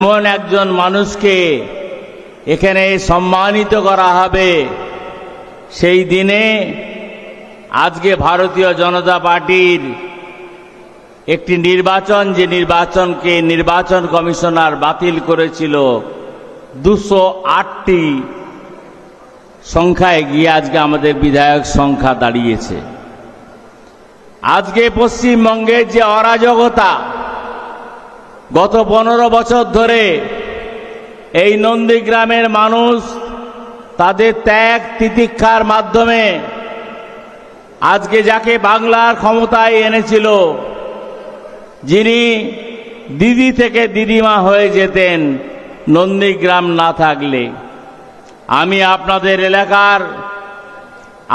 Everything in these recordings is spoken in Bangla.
এমন একজন মানুষকে এখানে সম্মানিত করা হবে সেই দিনে আজকে ভারতীয় জনতা পার্টির একটি নির্বাচন, যে নির্বাচনকে নির্বাচন কমিশনার বাতিল করেছিল 208টি সংখ্যায় গিয়ে আজকে আমাদের বিধায়ক সংখ্যা দাঁড়িয়েছে। আজকে পশ্চিমবঙ্গের যে অরাজকতা, গত 15 বছর ধরে এই নন্দীগ্রামের মানুষ তাদের ত্যাগ তিতিক্ষার মাধ্যমে আজকে যাকে বাংলার ক্ষমতায় এনেছিল, যিনি দিদি থেকে দিদিমা হয়ে যেতেন নন্দীগ্রাম না থাকলে। আমি আপনাদের এলাকার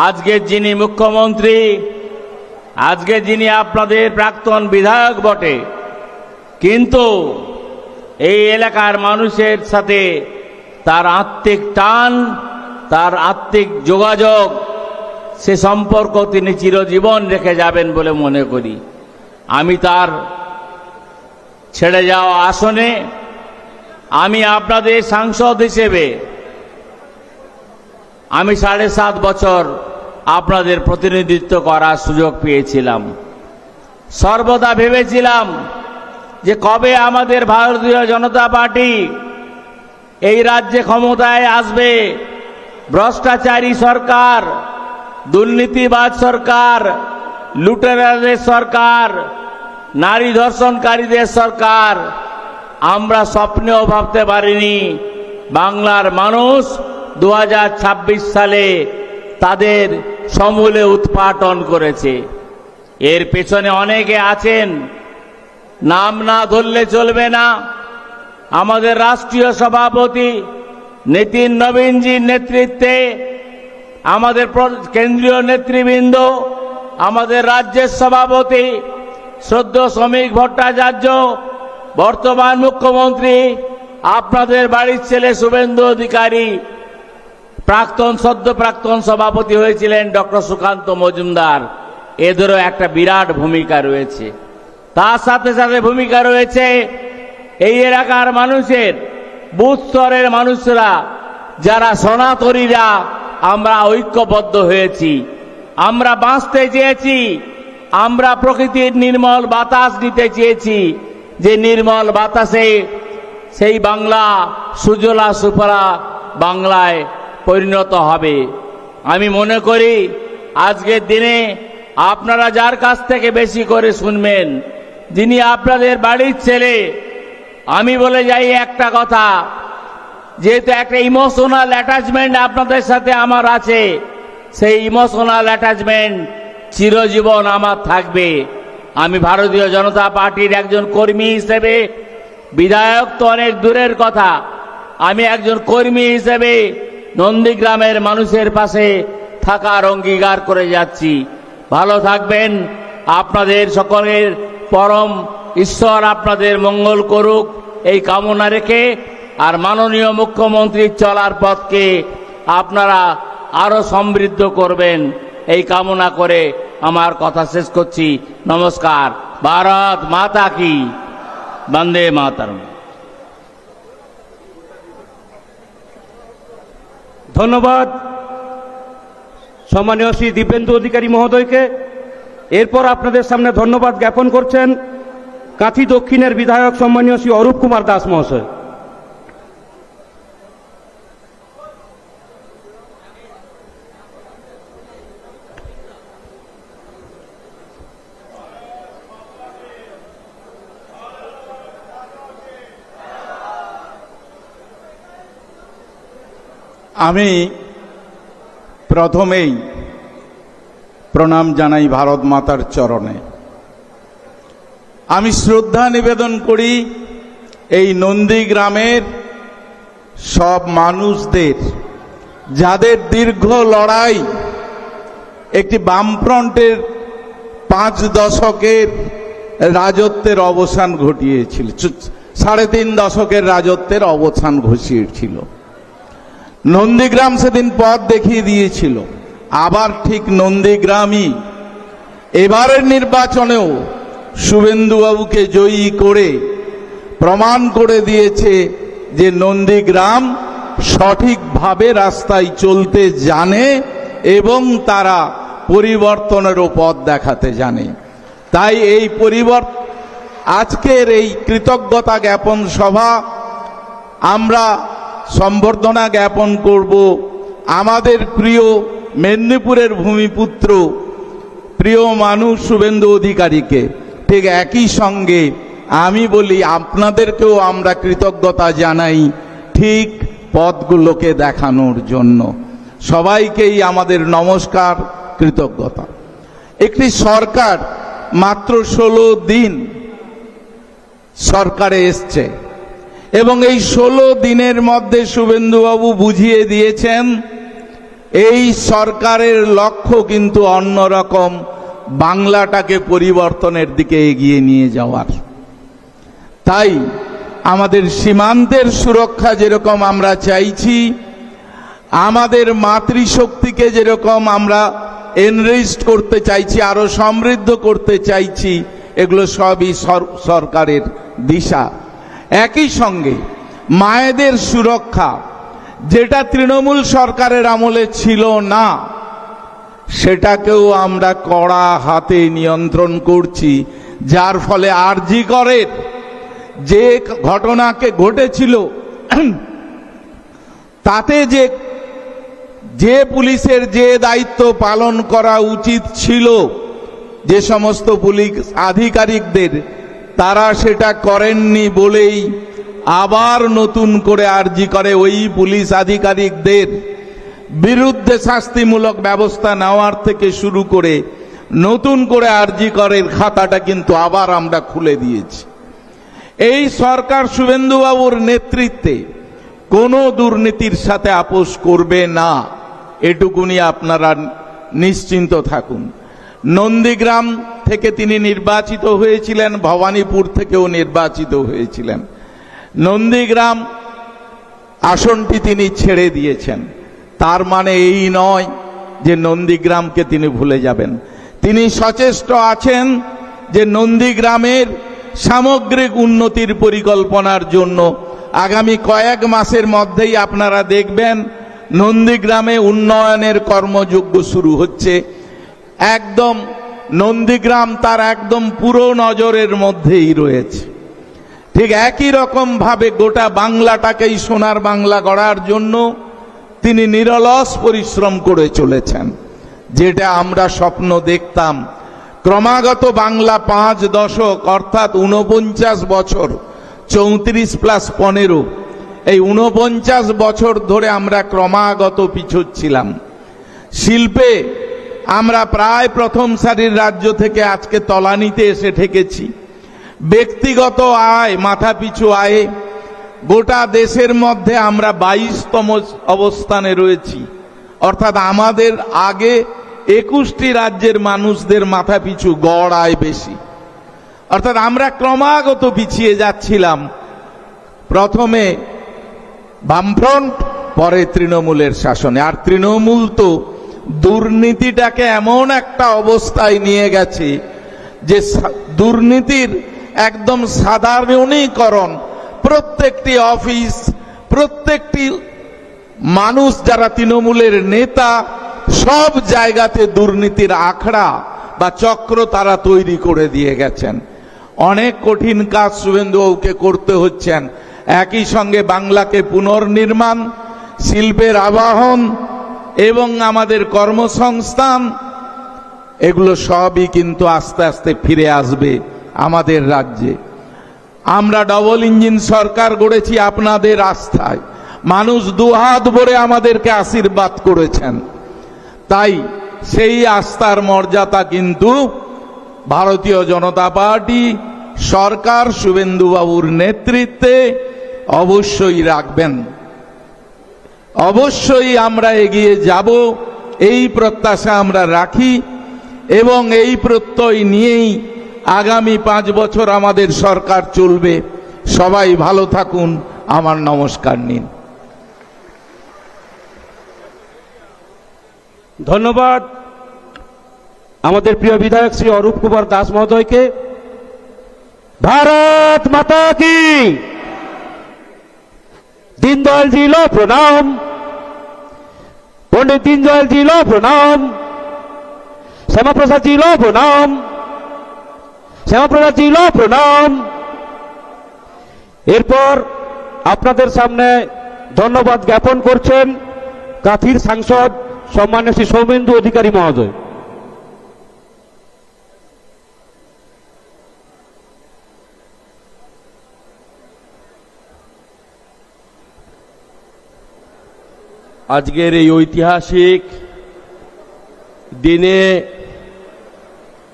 আজকের যিনি মুখ্যমন্ত্রী, আজকে যিনি আপনাদের প্রাক্তন বিধায়ক বটে, কিন্তু এই এলাকার মানুষের সাথে তার আত্মিক টান, তার আত্মিক যোগাযোগ, সে সম্পর্ক তিনি চিরজীবন রেখে যাবেন বলে মনে করি। আমি তার ছেড়ে যাওয়া আসনে আমি আপনাদের সাংসদ হিসেবে আমি 7.5 বছর আপনাদের প্রতিনিধিত্ব করার সুযোগ পেয়েছিলাম। সর্বদা ভেবেছিলাম যে কবে আমাদের ভারতীয় জনতা পার্টি এই রাজ্যে ক্ষমতায় আসবে। ভ্রষ্টাচারী সরকার, দুর্নীতিবাজ সরকার, লুটেরাদের সরকার, নারী ধর্ষণকারীদের সরকার। আমরা স্বপ্নেও ভাবতে পারিনি বাংলার মানুষ 2026 সালে তাদের সমূলে উৎপাটন করেছে। এর পেছনে অনেকে আছেন, নাম না ধরলে চলবে না। আমাদের রাষ্ট্রীয় সভাপতি নীতিন নবীনজির নেতৃত্বে আমাদের কেন্দ্রীয় নেতৃবৃন্দ, আমাদের রাজ্যের সভাপতি শ্রদ্ধেয় শ্রমিক ভট্টাচার্য, বর্তমান মুখ্যমন্ত্রী, আপনাদের বাড়ির ছেলে শুভেন্দু অধিকারী, সদ্য প্রাক্তন সভাপতি হয়েছিলেন ডক্টর সুকান্ত মজুমদার, এদেরও একটা বিরাট ভূমিকা রয়েছে। তার সাথে সাথে ভূমিকা রয়েছে এই এলাকার মানুষের, বুথ স্তরের মানুষরা, যারা সনাতনীরা আমরা ঐক্যবদ্ধ হয়েছি। আমরা বাঁচতে চেয়েছি, আমরা প্রকৃতির নির্মল বাতাস নিতে চেয়েছি, যে নির্মল বাতাসে সেই বাংলা সুজলা সুফলা বাংলায় পরিণত হবে। আমি মনে করি আজকের দিনে আপনারা যার কাছ থেকে বেশি করে শুনবেন, যিনি আপনাদের বাড়ির ছেলে, আমি বলে যাই একটা কথা, যেহেতু একটা ইমোশনাল অ্যাটাচমেন্ট আপনাদের সাথে আমার আছে, সেই ইমোশনাল অ্যাটাচমেন্ট চিরজীবন আমার থাকবে। আমি ভারতীয় জনতা পার্টির একজন কর্মী হিসেবে, বিধায়ক তো অনেক দূরের কথা, আমি একজন কর্মী হিসেবে নন্দীগ্রামের মানুষের পাশে থাকার অঙ্গীকার করে যাচ্ছি। ভালো থাকবেন, আপনাদের সকলের পরম ঈশ্বর আপনাদের মঙ্গল করুক এই কামনা রেখে, আর মাননীয় মুখ্যমন্ত্রীর চলার পথকে আপনারা আরো সমৃদ্ধ করবেন এই কামনা করে আমার কথা শেষ করছি। নমস্কার। ভারত মাতা কি, বন্দে মাতরম। ধন্যবাদ সম্মানীয় শ্রী দিব্যেন্দু অধিকারী মহোদয়কে। এরপর আপনাদের সামনে ধন্যবাদ জ্ঞাপন করছেন কাঁথি দক্ষিণের বিধায়ক সম্মানীয় শ্রী অরূপ কুমার দাস মহাশয়। আমি প্রথমেই প্রণাম জানাই ভারত মাতার চরণে। আমি শ্রদ্ধা নিবেদন করি এই নন্দীগ্রামের সব মানুষদের, যাদের দীর্ঘ লড়াই একটি বামফ্রন্টের 5 দশকের রাজত্বের অবসান ঘটিয়েছিল, 3.5 দশকের রাজত্বের অবসান ঘটিয়েছিল। নন্দীগ্রাম সেদিন পথ দেখিয়ে দিয়েছিল। আবার ঠিক নন্দীগ্রামই এবারের নির্বাচনেও শুভেন্দুবাবুকে জয়ী করে প্রমাণ করে দিয়েছে যে নন্দীগ্রাম সঠিকভাবে রাস্তায় চলতে জানে এবং তারা পরিবর্তনেরও পথ দেখাতে জানে। তাই এই আজকের এই কৃতজ্ঞতা জ্ঞাপন সভা আমরা সম্বর্ধনা জ্ঞাপন করব আমাদের প্রিয় মেদিনীপুরের ভূমিপুত্র, প্রিয় মানুষ শুভেন্দু অধিকারীকে। ঠিক একই সঙ্গে আমি বলি আপনাদেরকেও আমরা কৃতজ্ঞতা জানাই ঠিক পথগুলোকে দেখানোর জন্য। সবাইকেই আমাদের নমস্কার, কৃতজ্ঞতা। একটি সরকার মাত্র 16 দিন সরকারে এসছে এবং এই 16 দিনের মধ্যে শুভেন্দুবাবু বুঝিয়ে দিয়েছেন এই সরকারের লক্ষ্য কিন্তু অন্যরকম, বাংলাটাকে পরিবর্তনের দিকে এগিয়ে নিয়ে যাওয়ার। তাই আমাদের সীমান্তের সুরক্ষা যেরকম আমরা চাইছি, আমাদের মাতৃশক্তিকে যেরকম আমরা এনরিচড করতে চাইছি, আরো সমৃদ্ধ করতে চাইছি, এগুলো সবই সরকারের দিশা। একই সঙ্গে মায়েদের সুরক্ষা, যেটা তৃণমূল সরকারের আমলে ছিল না, সেটাকেও আমরা কড়া হাতে নিয়ন্ত্রণ করছি। যার ফলে আরজি করের যে ঘটনাকে ঘটেছিল তাতে যে পুলিশের যে দায়িত্ব পালন করা উচিত ছিল, যে সমস্ত পুলিশ আধিকারিকদের, তারা সেটা করেননি বলেই আবার নতুন করে আরজি করে ওই পুলিশ আধিকারিকদের বিরুদ্ধে শাস্তিমূলক ব্যবস্থা নেওয়ার থেকে শুরু করে নতুন করে আরজি করের খাতাটা কিন্তু আবার আমরা খুলে দিয়েছি। এই সরকার শুভেন্দুবাবুর নেতৃত্বে কোনো দুর্নীতির সাথে আপোষ করবে না, এটুকুনি আপনারা নিশ্চিন্ত থাকুন। নন্দীগ্রাম থেকে তিনি নির্বাচিত হয়েছিলেন, ভবানীপুর থেকেও নির্বাচিত হয়েছিলেন। নন্দীগ্রাম আসনটি তিনি ছেড়ে দিয়েছেন, তার মানে এই নয় যে নন্দীগ্রামকে তিনি ভুলে যাবেন। তিনি সচেষ্ট আছেন যে নন্দীগ্রামের সামগ্রিক উন্নতির পরিকল্পনার জন্য আগামী কয়েক মাসের মধ্যেই আপনারা দেখবেন নন্দীগ্রামে উন্নয়নের কর্মযজ্ঞ শুরু হচ্ছে। একদম নন্দীগ্রাম তার একদম পুরো নজরের মধ্যেই রয়েছে। ঠিক একই রকম ভাবে গোটা বাংলাটাকেই সোনার বাংলা গড়ার জন্য তিনি নিরলস পরিশ্রম করে চলেছেন। যেটা আমরা স্বপ্ন দেখতাম, ক্রমাগত বাংলা 5 দশক অর্থাৎ 49 বছর, 34+15, এই 49 বছর ধরে আমরা ক্রমাগত পিছোচ্ছিলাম। শিল্পে আমরা প্রায় প্রথম সারির রাজ্য থেকে আজকে তলানিতে এসে ঠেকেছি। ব্যক্তিগত আয়, মাথাপিছু আয়ে গোটা দেশের মধ্যে আমরা 22তম অবস্থানে রয়েছি। অর্থাৎ আমাদের আগে 21টি রাজ্যের মানুষদের মাথাপিছু গড় আয় বেশি। অর্থাৎ আমরা ক্রমাগত পিছিয়ে যাচ্ছিলাম। প্রথমে বামফ্রন্ট, পরে তৃণমূলের শাসনে। আর তৃণমূল তো দুর্নীতিটাকে এমন একটা অবস্থায় নিয়ে গেছে যে দুর্নীতির একদম সাধারণীকরণ, প্রত্যেকটি অফিস, প্রত্যেকটি মানুষ যারা তৃণমূলের নেতা, সব জায়গাতে দুর্নীতির আখড়া বা চক্র তারা তৈরি করে দিয়ে গেছেন। অনেক কঠিন কাজ শুভেন্দুবাবুকে করতে হচ্ছেন। একই সঙ্গে বাংলাকে পুনর্নির্মাণ, শিল্পের আবাহন এবং আমাদের কর্মসংস্থান, এগুলো সবই কিন্তু আস্তে আস্তে ফিরে আসবে আমাদের রাজ্যে। আমরা ডবল ইঞ্জিন সরকার গড়েছি আপনাদের আস্থায়। মানুষ দুহাত ভরে আমাদেরকে আশীর্বাদ করেছেন। তাই সেই আস্থার মর্যাদা কিন্তু ভারতীয় জনতা পার্টি সরকার শুভেন্দুবাবুর নেতৃত্বে অবশ্যই রাখবেন। অবশ্যই আমরা এগিয়ে যাব, এই প্রত্যাশা আমরা রাখি এবং এই প্রত্যয় নিয়েই আগামী 5 বছর আমাদের সরকার চলবে। সবাই ভালো থাকুন। আমার নমস্কার নিন। ধন্যবাদ আমাদের প্রিয় বিধায়ক শ্রী অরূপ কুমার দাস মহোদয়কে। भारत माता की। दीनदयाल जी लो प्रणाम। पंडित दीनदयाल जी लो प्रणाम। श्यामा प्रसाद जी लो प्रणाम। শ্যামা প্রসাদ জি লো প্রণাম। এরপর আপনাদের সামনে ধন্যবাদ জ্ঞাপন করছেন কাঁথির সাংসদ সম্মানীয় শ্রী সৌমেন্দু অধিকারী মহোদয়। আজকের এই ঐতিহাসিক দিনে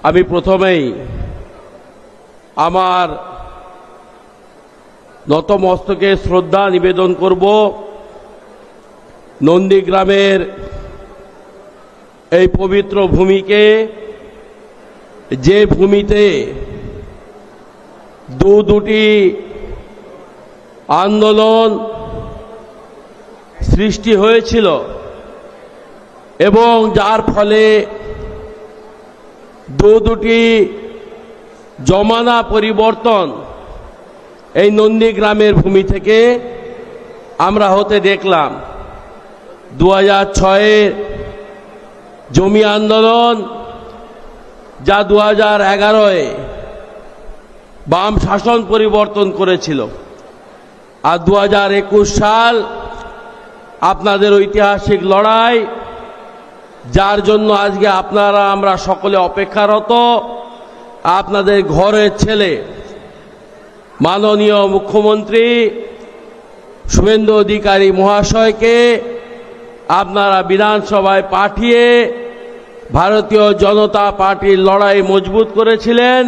আমি প্রথমেই আমার নতমস্তকে শ্রদ্ধা নিবেদন করব নন্দীগ্রামের এই পবিত্র ভূমিকে, যে ভূমিতে দুটি আন্দোলন সৃষ্টি হয়েছিল এবং যার ফলে দুটি জমানা পরিবর্তন এই নন্দীগ্রামের ভূমি থেকে আমরা হতে দেখলাম। 2006-এর জমি আন্দোলন, যা 2011-এ বাম শাসন পরিবর্তন করেছিল, আর 2021 সাল আপনাদের ঐতিহাসিক লড়াই, যার জন্য আজকে আপনারা আমরা সকলে অপেক্ষারত। আপনাদের ঘরের ছেলে মাননীয় মুখ্যমন্ত্রী শুভেন্দু অধিকারী মহাশয়কে আপনারা বিধানসভায় পাঠিয়ে ভারতীয় জনতা পার্টির লড়াই মজবুত করেছিলেন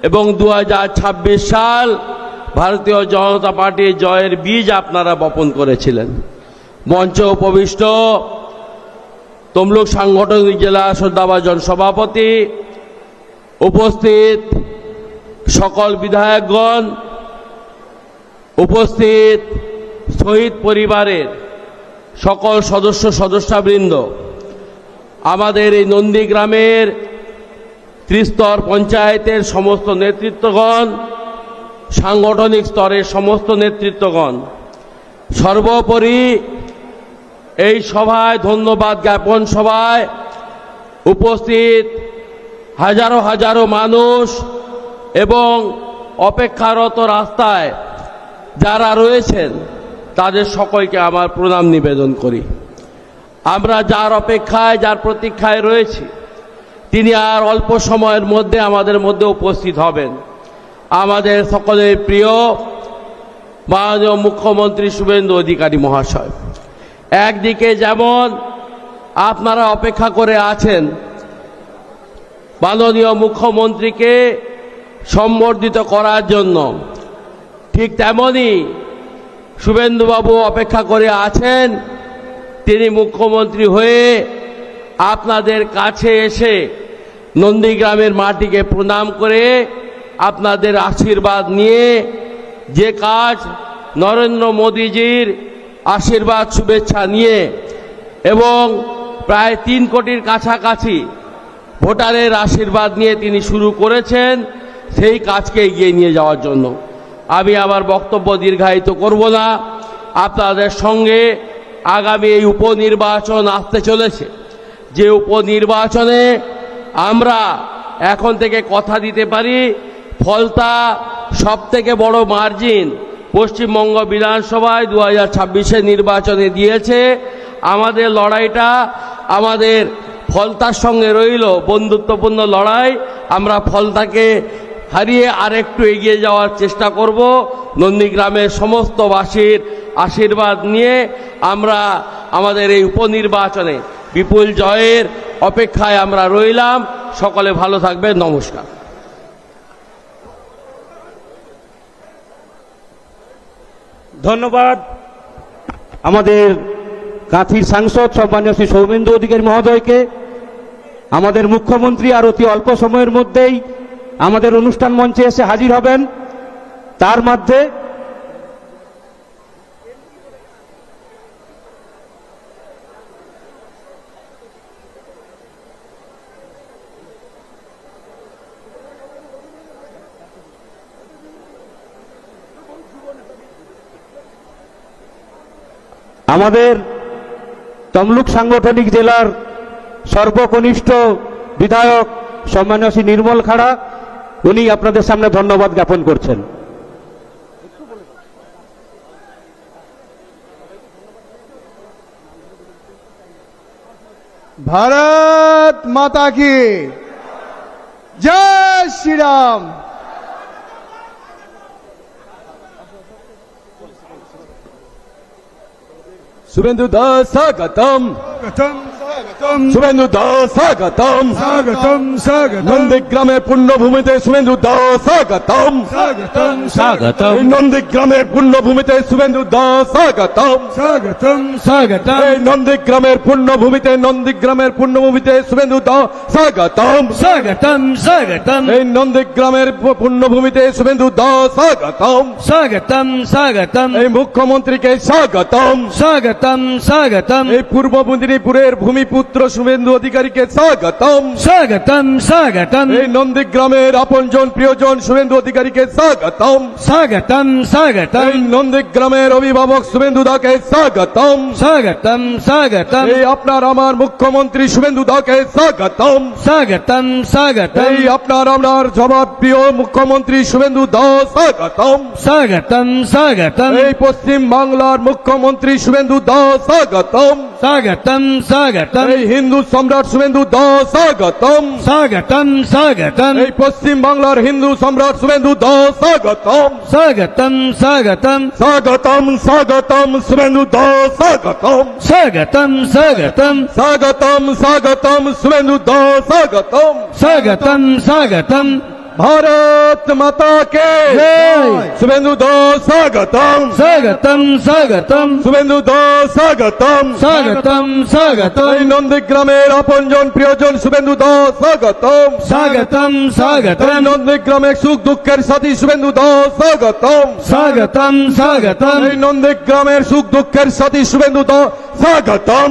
এবং 2026 সাল ভারতীয় জনতা পার্টির জয়ের বীজ আপনারা বপন করেছিলেন। মঞ্চে উপবিষ্ট তমলুক সাংগঠনিক জেলা শ্রদ্ধাভাজন সভাপতি, উপস্থিত সকল বিধায়কগণ, উপস্থিত শহীদ পরিবারের সকল সদস্যবৃন্দ, আমাদের এই নন্দীগ্রামের ত্রিস্তর পঞ্চায়েতের সমস্ত নেতৃত্বগণ, সাংগঠনিক স্তরের সমস্ত নেতৃত্বগণ, সর্বোপরি এই সভায় ধন্যবাদ জ্ঞাপন সভায় উপস্থিত হাজারো হাজারো মানুষ এবং অপেক্ষারত রাস্তায় যারা রয়েছেন তাদের সকলকে আমার প্রণাম নিবেদন করি। আমরা যার অপেক্ষায়, যার প্রতীক্ষায় রয়েছি, তিনি আর অল্প সময়ের মধ্যে আমাদের মধ্যে উপস্থিত হবেন। আমাদের সকলের প্রিয় মাননীয় মুখ্যমন্ত্রী শুভেন্দু অধিকারী মহাশয়। একদিকে যেমন আপনারা অপেক্ষা করে আছেন মাননীয় মুখ্যমন্ত্রীকে সম্বর্ধিত করার জন্য, ঠিক তেমনি শুভেন্দুবাবু অপেক্ষা করে আছেন তিনি মুখ্যমন্ত্রী হয়ে আপনাদের কাছে এসে নন্দীগ্রামের মাটিকে প্রণাম করে আপনাদের আশীর্বাদ নিয়ে যে কাজ নরেন্দ্র মোদীজির আশীর্বাদ শুভেচ্ছা নিয়ে এবং প্রায় 3 কোটির কাছাকাছি ভোটারের আশীর্বাদ নিয়ে তিনি শুরু করেছেন, সেই কাজকে এগিয়ে নিয়ে যাওয়ার জন্য। আমি আমার বক্তব্য দীর্ঘায়িত করব না। আপনাদের সঙ্গে আগামী এই উপনির্বাচন আসতে চলেছে, যে উপনির্বাচনে আমরা এখন থেকে কথা দিতে পারি, ফলতা সবথেকে বড় মার্জিন পশ্চিমবঙ্গ বিধানসভায় 2026-এর নির্বাচনে দিয়েছে। আমাদের লড়াইটা আমাদের ফলতার সঙ্গে রইল, বন্ধুত্বপূর্ণ লড়াই। আমরা ফলতাকে হারিয়ে আরেকটু এগিয়ে যাওয়ার চেষ্টা করব। নন্দীগ্রামের সমস্ত বাসীর আশীর্বাদ নিয়ে আমরা আমাদের এই উপনির্বাচনে বিপুল জয়ের অপেক্ষায় আমরা রইলাম। সকলে ভালো থাকবেন। নমস্কার। ধন্যবাদ আমাদের কাঁথির সাংসদ সম্মানীয় শ্রী সৌমেন্দু অধিকারী মহোদয়কে। আমাদের মুখ্যমন্ত্রী আর অতি অল্প সময়ের মধ্যেই আমাদের অনুষ্ঠান মঞ্চে এসে হাজির হবেন। তার মধ্যে আমাদের তমলুক সাংগঠনিক জেলার সর্বকনিষ্ঠ বিধায়ক সম্মানীয় শ্রী নির্মল খাড়া, উনি আপনাদের সামনে ধন্যবাদ জ্ঞাপন করছেন। भारत माता की जय श्री राम। शुभेंदु दास स्वागतम, शुभेंदु दास स्वागतम, नंदीग्रामेर पुण्यभूमिते शुभेंदु दास स्वागतम, नंदीग्रामेर पुण्यभूमिते शुभेंदु दास स्वागतम, नंदीग्रामेर पुण्यभूमिते शुभेंदु दास स्वागतम, नंदीग्रामेर पुण्यभूमिते शुभेंदु दास स्वागतम, मुख्यमंत्री के स्वागतम, पूर्व मेदिनीपुरेर भूमिपुत्र शुभेंदु अधिकारी के स्वागतम, नंदीग्रामेर आपनजन प्रियजन शुभेंदु अधिकारी के स्वागतम, नंदीग्रामेर अभिभावक शुभेंदु दा के स्वागतम, আপনার আমার মুখ্যমন্ত্রী শুভেন্দু দাকে স্বাগতম, আপনার আমার জবাবপ্রিয় মুখ্যমন্ত্রী শুভেন্দু দা স্বাগতম, এই পশ্চিম বাংলার মুখ্যমন্ত্রী শুভেন্দু দা স্বাগতম, এই হিন্দু সম্রাট শুভেন্দু দা স্বাগতম, এই পশ্চিম বাংলার হিন্দু সম্রাট শুভেন্দু দা স্বাগতম, স্বাগতম শুভেন্দু দা স্বাগতম, স্বাগতম শুভেন্দু দা স্বাগতম, भारत माता के शुभेंदु दो स्वागतम, शुभेंदु दो स्वागतम, नंदीग्रामेर आपनजन प्रियजन शुभेंदु दो स्वागतम, नंदीग्रामेर सुख दुखेर साथी शुभेंदु दो स्वागतम, नंदीग्रामेर सुख दुखेर साथी शुभेंदु दो स्वागतम,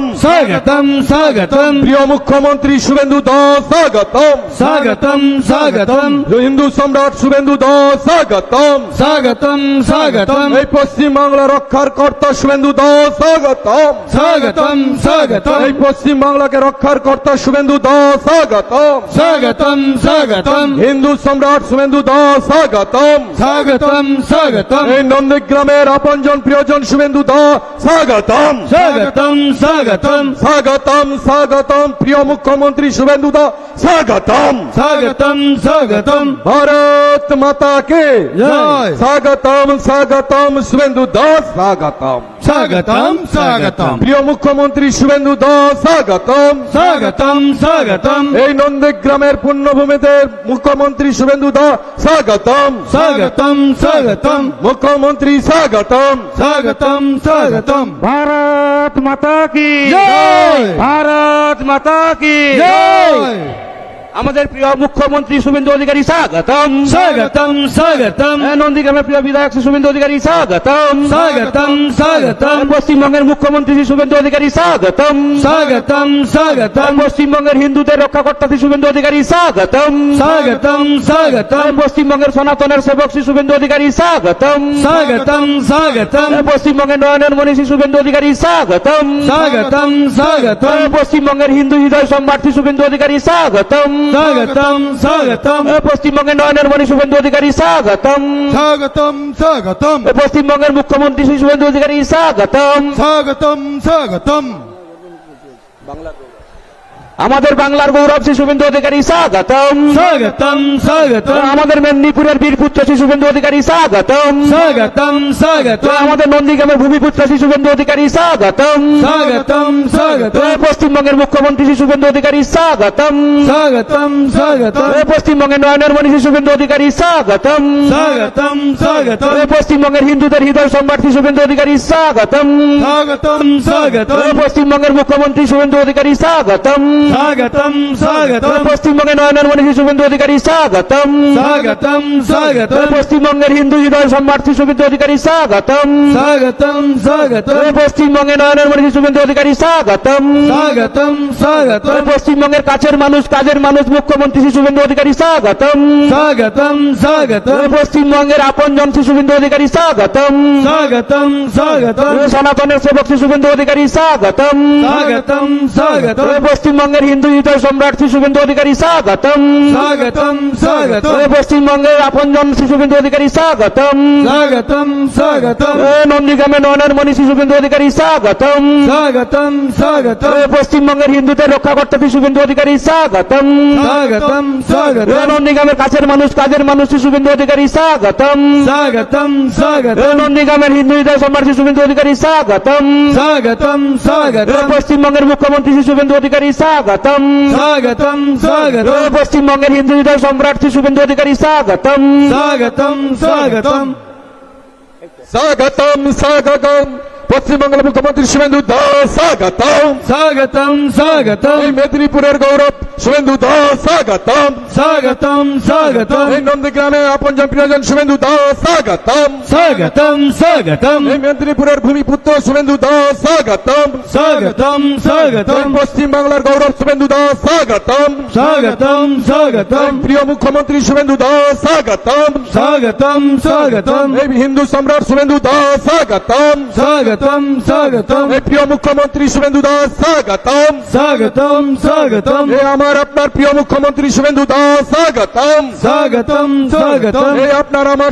प्रिय मुख्यमंत्री शुभेंदु दो स्वागतम, हिंदू सम्राट शुभेंदु दो स्वागतम, এই পশ্চিম বাংলা রক্ষার কর্তা শুভেন্দু দা স্বাগতম, এই পশ্চিম বাংলাকে রক্ষার কর্তা শুভেন্দু দা স্বাগতম, হিন্দু সম্রাট শুভেন্দু দা স্বাগতম, এই নন্দীগ্রামের আপনজন প্রিয়জন শুভেন্দু দা স্বাগতম, স্বাগতম, প্রিয় মুখ্যমন্ত্রী শুভেন্দু দা স্বাগতম, भारत माता के स्वागतम शुभेंदु दास स्वागतम, प्रिय मुख्यमंत्री शुभेंदु दास स्वागतम, এই নন্দীগ্রামের পুণ্যভূমিতে মুখ্যমন্ত্রী শুভেন্দু দাস স্বাগতম, মুখ্যমন্ত্রী স্বাগতম, भारत माता की भारत माता की আমাদের প্রিয় মুখ্যমন্ত্রী শুভেন্দু অধিকারী স্বাগতম, নন্দীগ্রামের প্রিয় বিধায়ক শ্রী শুভেন্দু অধিকারী স্বাগতম, পশ্চিমবঙ্গের মুখ্যমন্ত্রী শ্রী শুভেন্দু অধিকারী স্বাগতম, পশ্চিমবঙ্গের হিন্দুদের রক্ষাকর্তা শ্রী শুভেন্দু অধিকারী স্বাগতম, পশ্চিমবঙ্গের সনাতনের সেবক শ্রী শুভেন্দু অধিকারী স্বাগতম, পশ্চিমবঙ্গের নয়নের মণি শ্রী শুভেন্দু অধিকারী স্বাগতম, পশ্চিমবঙ্গের হিন্দু হৃদয় সম্রাট শ্রী শুভেন্দু অধিকারী স্বাগতম, পশ্চিমবঙ্গের নয়নের মণি শুভেন্দু অধিকারী স্বাগতম, পশ্চিমবঙ্গের মুখ্যমন্ত্রী শ্রী শুভেন্দু অধিকারী স্বাগতম, আমাদের বাংলার গৌরব শ্রী শুভেন্দু অধিকারী স্বাগতম, আমাদের মেদিনীপুরের বীরপুত্র শ্রী শুভেন্দু অধিকারী স্বাগতম, আমাদের নন্দীগ্রামের ভূমিপুত্র শ্রী শুভেন্দু অধিকারী স্বাগতম, পশ্চিমবঙ্গের মুখ্যমন্ত্রী শ্রী শুভেন্দু অধিকারী স্বাগতম, পশ্চিমবঙ্গের নয়নের মণি শ্রী শুভেন্দু অধিকারী স্বাগতম, পশ্চিমবঙ্গের হিন্দুদের হৃদয় সম্রাট শ্রী শুভেন্দু অধিকারী স্বাগতম, পশ্চিমবঙ্গের মুখ্যমন্ত্রী শুভেন্দু অধিকারী স্বাগতম, স্বাগতম স্বাগতম পশ্চিমবঙ্গের নয়নের মণি শুভেন্দু অধিকারী স্বাগতম স্বাগতম স্বাগতম পশ্চিমবঙ্গের হিন্দু হৃদয় সম্রাট শুভেন্দু অধিকারী স্বাগতম স্বাগতম স্বাগতম পশ্চিমবঙ্গের নয়নের মণি শুভেন্দু অধিকারী স্বাগতম স্বাগতম স্বাগতম পশ্চিমবঙ্গের কাছের মানুষ কাজের মানুষ মুখ্যমন্ত্রী শুভেন্দু অধিকারী স্বাগতম স্বাগতম স্বাগতম পশ্চিমবঙ্গের আপনজন শুভেন্দু অধিকারী স্বাগতম স্বাগতম স্বাগতম সনাতনের সেবক শুভেন্দু অধিকারী স্বাগতম স্বাগতম স্বাগতম পশ্চিমবঙ্গের হিন্দু হৃদয় সম্রাট শুভেন্দু অধিকারী স্বাগতম স্বাগতম স্বাগতম পশ্চিমবঙ্গের আপনজন শুভেন্দু অধিকারী স্বাগতম স্বাগতম স্বাগতম নন্দীগ্রামে নয়নের মণি শুভেন্দু অধিকারী স্বাগতম স্বাগতম স্বাগতম পশ্চিমবঙ্গের হিন্দুদের রক্ষা করতে শুভেন্দু অধিকারী স্বাগতম স্বাগতম স্বাগতম নন্দীগ্রামের কাছের মানুষ কাজের মানুষ শুভেন্দু অধিকারী স্বাগতম স্বাগতম স্বাগতম নন্দীগ্রামের হিন্দু হৃদয় সম্রাট শুভেন্দু অধিকারী স্বাগতম স্বাগতম স্বাগতম পশ্চিমবঙ্গের মুখ্যমন্ত্রী শুভেন্দু অধিকারী স্বাগতম স্বাগতম স্বাগতম পশ্চিমবঙ্গের হিন্দু হৃদয় সম্রাট শুভেন্দু অধিকারী স্বাগতম স্বাগতম স্বাগতম স্বাগতম স্বাগতম পশ্চিমবঙ্গের মুখ্যমন্ত্রী শুভেন্দু দাস স্বাগতম স্বাগতম স্বাগতম এই মেদিনীপুরের গৌরব শুভেন্দু দাস স্বাগতম স্বাগতম স্বাগতম এই নন্দীগ্রামের আপনজন প্রিয়জন শুভেন্দু দাস স্বাগতম স্বাগতম স্বাগতম এই মেদিনীপুরের ভূমিপুত্র শুভেন্দু দাস স্বাগতম স্বাগতম স্বাগতম এই পশ্চিমবাংলার গৌরব শুভেন্দু দাস স্বাগতম স্বাগতম স্বাগতম এই প্রিয় মুখ্যমন্ত্রী শুভেন্দু দাস স্বাগতম স্বাগতম স্বাগতম এই হিন্দু সম্রাট শুভেন্দু দাস স্বাগতম স্বাগতম স্বাগতম এই প্রিয় মুখ্যমন্ত্রী শুভেন্দু দাস স্বাগতম স্বাগতম স্বাগতম এই আমার আপনার প্রিয় মুখ্যমন্ত্রী শুভেন্দু দাস স্বাগতম স্বাগতম স্বাগতম এই আপনার আমার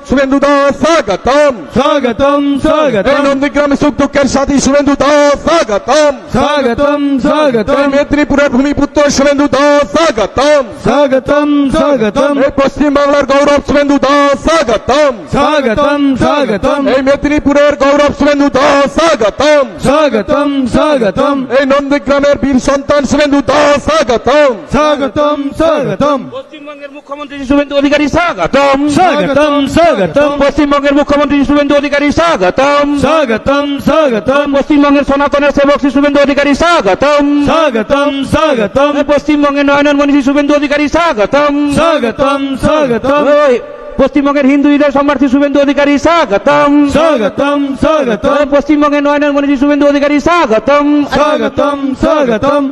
শুভেন্দু দাস স্বাগতম স্বাগতম এই স্বাগতম নন্দীগ্রামে সুখ দুঃখের সাথী শুভেন্দু দাস স্বাগতম স্বাগতম এই স্বাগতম মেদিনীপুরের ভূমিপুত্র শুভেন্দু দাস স্বাগতম স্বাগতম স্বাগতম এই পশ্চিম বাংলার গৌরব শুভেন্দু দাস স্বাগতম স্বাগতম স্বাগতম এই মেদিনীপুরের গৌরব শুভেন্দু দাস স্বাগতম স্বাগতম স্বাগতম এই নন্দীগ্রামের বীর সন্তান শুভেন্দু দাস স্বাগতম স্বাগতম স্বাগতম পশ্চিমবঙ্গের মুখ্যমন্ত্রী শুভেন্দু অধিকারী স্বাগতম স্বাগতম স্বাগতম পশ্চিমবঙ্গের মুখ্যমন্ত্রী শুভেন্দু অধিকারী স্বাগতম স্বাগতম স্বাগতম পশ্চিমবঙ্গের সনাতনের সেবক শুভেন্দু অধিকারী স্বাগতম স্বাগতম স্বাগতম পশ্চিমবঙ্গের নয়নের মণি শুভেন্দু অধিকারী স্বাগতম স্বাগতম স্বাগতম ওই, পশ্চিমবঙ্গের হিন্দু হৃদয় সম্রাট শুভেন্দু অধিকারী স্বাগতম স্বাগতম স্বাগতম পশ্চিমবঙ্গের নয়নের মণি শুভেন্দু অধিকারী স্বাগতম স্বাগতম স্বাগতম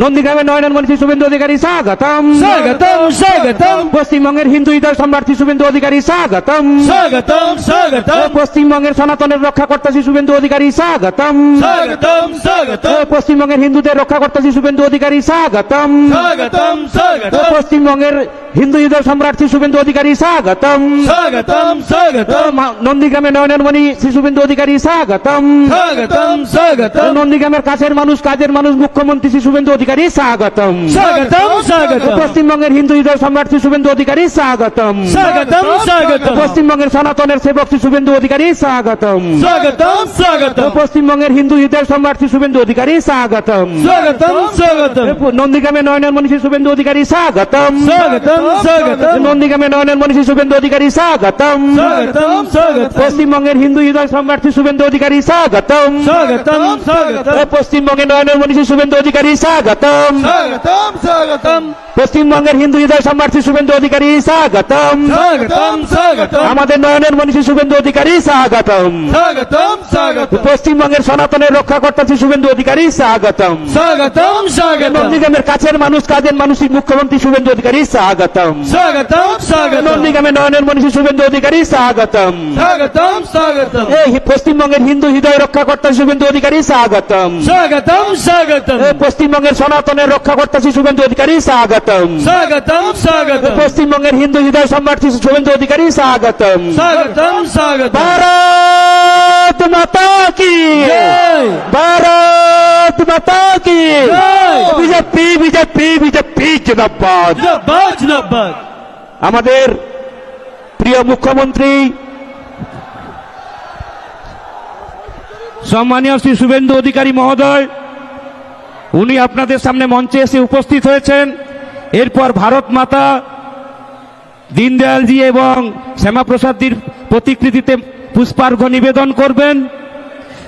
নন্দীগ্রামের নয়নের মণি শুভেন্দু অধিকারী স্বাগতম স্বাগতম স্বাগতম পশ্চিমবঙ্গের হিন্দু হৃদয় সম্রাট শুভেন্দু অধিকারী স্বাগতম স্বাগতম স্বাগতম পশ্চিমবঙ্গের সনাতনের রক্ষাকর্তা শুভেন্দু অধিকারী স্বাগতম স্বাগতম স্বাগতম পশ্চিমবঙ্গের হিন্দুদের রক্ষাকর্তা শুভেন্দু অধিকারী স্বাগতম স্বাগতম স্বাগতম পশ্চিমবঙ্গের হিন্দু হৃদয় সম্রাট শুভেন্দু অধিকারী স্বাগতম স্বাগতম স্বাগতম নন্দীগ্রামে নয়নের মণি শুভেন্দু অধিকারী স্বাগতম স্বাগতম স্বাগতম নন্দীগ্রামের কাছের মানুষ কাজের মানুষ মুখ্যমন্ত্রী শুভেন্দু অধিকারী স্বাগতম স্বাগতম স্বাগতম পশ্চিমবঙ্গের হিন্দু হৃদয় সম্রাট শুভেন্দু অধিকারী স্বাগতম স্বাগতম স্বাগতম পশ্চিমবঙ্গের সনাতনের সেবক শুভেন্দু অধিকারী স্বাগতম স্বাগতম স্বাগতম পশ্চিমবঙ্গের হিন্দু হৃদয় সম্রাট শুভেন্দু অধিকারী স্বাগতম স্বাগতম স্বাগতম নন্দীগ্রামে নয়নের মণি শুভেন্দু অধিকারী স্বাগতম স্বাগতম স্বাগতম নন্দীগ্রামে নয়নের মণি শুভেন্দু অধিকারী স্বাগতম স্বাগতম স্বাগতম পশ্চিমবঙ্গের হিন্দু হৃদয় সম্রাট শুভেন্দু অধিকারী স্বাগতম স্বাগতম স্বাগতম পশ্চিমবঙ্গের নয়নের মণি শুভেন্দু অধিকারী স্বাগতম স্বাগতম স্বাগতম পশ্চিমবঙ্গের হিন্দু হৃদয় সম্রাট শুভেন্দু অধিকারী স্বাগতম স্বাগতম স্বাগতম আমাদের নয়নের মণি শুভেন্দু অধিকারী স্বাগতম স্বাগতম স্বাগতম পশ্চিমবঙ্গের সনাতনের রক্ষাকর্তা শুভেন্দু অধিকারী স্বাগতম স্বাগতম স্বাগতম নন্দীগ্রামের কাছের মানুষ কাজের মানুষ মুখ্যমন্ত্রী শুভেন্দু অধিকারী স্বাগতম স্বাগতম স্বাগতম নন্দীগ্রামে নয়নের মণি শুভেন্দু অধিকারী স্বাগতম স্বাগতম স্বাগতম এই পশ্চিমবঙ্গের হিন্দু হৃদয় রক্ষাকর্তা শুভেন্দু অধিকারী স্বাগতম স্বাগতম স্বাগতম এই পশ্চিমবঙ্গের সনাতনের রক্ষাকর্তা শুভেন্দু অধিকারী স্বাগতম স্বাগতম স্বাগতম পশ্চিমবঙ্গের হিন্দু হৃদয় সম্রাট শুভেন্দু অধিকারী স্বাগতম স্বাগতম স্বাগতম ভারত মাতা কি জয়। ভারত মাতা কি জয়। বিজেপি বিজেপি বিজেপি জিন্দাবাদ জিন্দাবাদ জিন্দাবাদ আমাদের প্রিয় মুখ্যমন্ত্রী সম্মানীয় শ্রী শুভেন্দু অধিকারী মহোদয় উনি আপনাদের সামনে মঞ্চে এসে উপস্থিত হয়েছেন। এরপর ভারত মাতা দীনদয়ালজি এবং শ্যামাপ্রসাদজির প্রতিকৃতিতে পুষ্পার্ঘ্য নিবেদন করবেন।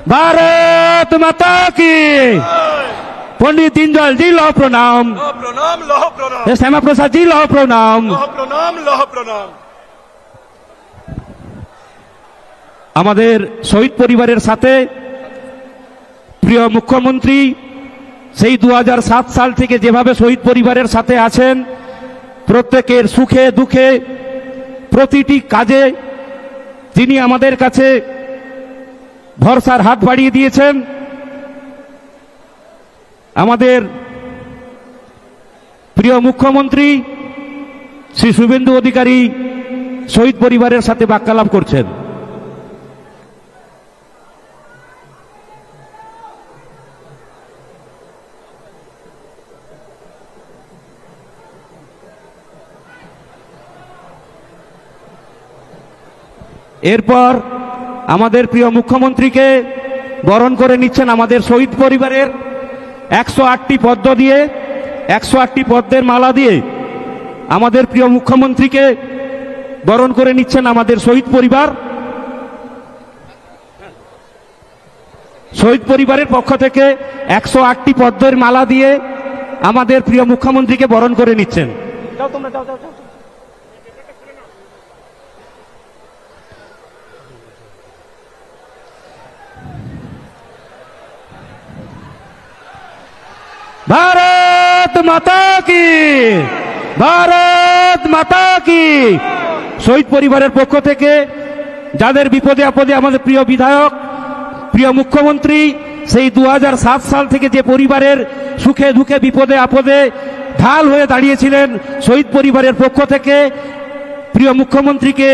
भारत माता की पंडित दीनदयाल जी लौह प्रणाम প্রণাম লহ প্রণাম श्यामा प्रसाद जी लौह प्रणाम প্রণাম লহ প্রণাম আমাদের শহীদ পরিবারের সাথে প্রিয় মুখ্যমন্ত্রী সেই 2007 সাল থেকে যেভাবে শহীদ পরিবারের সাথে আছেন, প্রত্যেকের সুখে দুঃখে প্রতিটি কাজে তিনি আমাদের কাছে ভরসার হাত বাড়িয়ে দিয়েছেন। আমাদের প্রিয় মুখ্যমন্ত্রী শ্রী শুভেন্দু অধিকারী শহীদ পরিবারের সাথে বাক্যালাপ করছেন। এরপর আমাদের প্রিয় মুখ্যমন্ত্রীকে বরণ করে নিচ্ছেন আমাদের শহীদ পরিবারের 108টি পদ্ম দিয়ে, 108টি পদ্মের মালা দিয়ে আমাদের প্রিয় মুখ্যমন্ত্রীকে বরণ করে নিচ্ছেন আমাদের শহীদ পরিবার। শহীদ পরিবারের পক্ষ থেকে 108টি পদ্মের মালা দিয়ে আমাদের প্রিয় মুখ্যমন্ত্রীকে বরণ করে নিচ্ছেন। भारत माता की, भारत माता की। শহীদ পরিবারের পক্ষ থেকে যাদের বিপদে আপদে আমাদের প্রিয় বিধায়ক, প্রিয় মুখ্যমন্ত্রী সেই 2007 সাল থেকে যে পরিবারের সুখে দুঃখে বিপদে আপদে ঢাল হয়ে দাঁড়িয়েছিলেন, শহীদ পরিবারের পক্ষ থেকে প্রিয় মুখ্যমন্ত্রীকে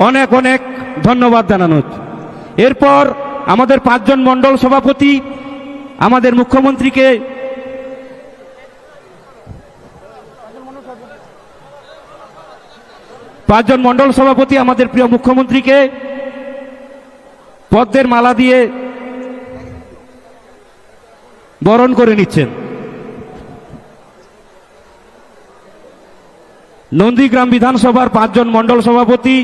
অনেক অনেক ধন্যবাদ জানানো। এরপর আমাদের 5 জন মণ্ডল সভাপতি আমাদের মুখ্যমন্ত্রীকে পাঁচজন মণ্ডল সভাপতি আমাদের প্রিয় মুখ্যমন্ত্রীকে পদ্মের মালা দিয়ে বরণ করে নিচ্ছেন। নন্দীগ্রাম বিধানসভার 5 জন মণ্ডল সভাপতি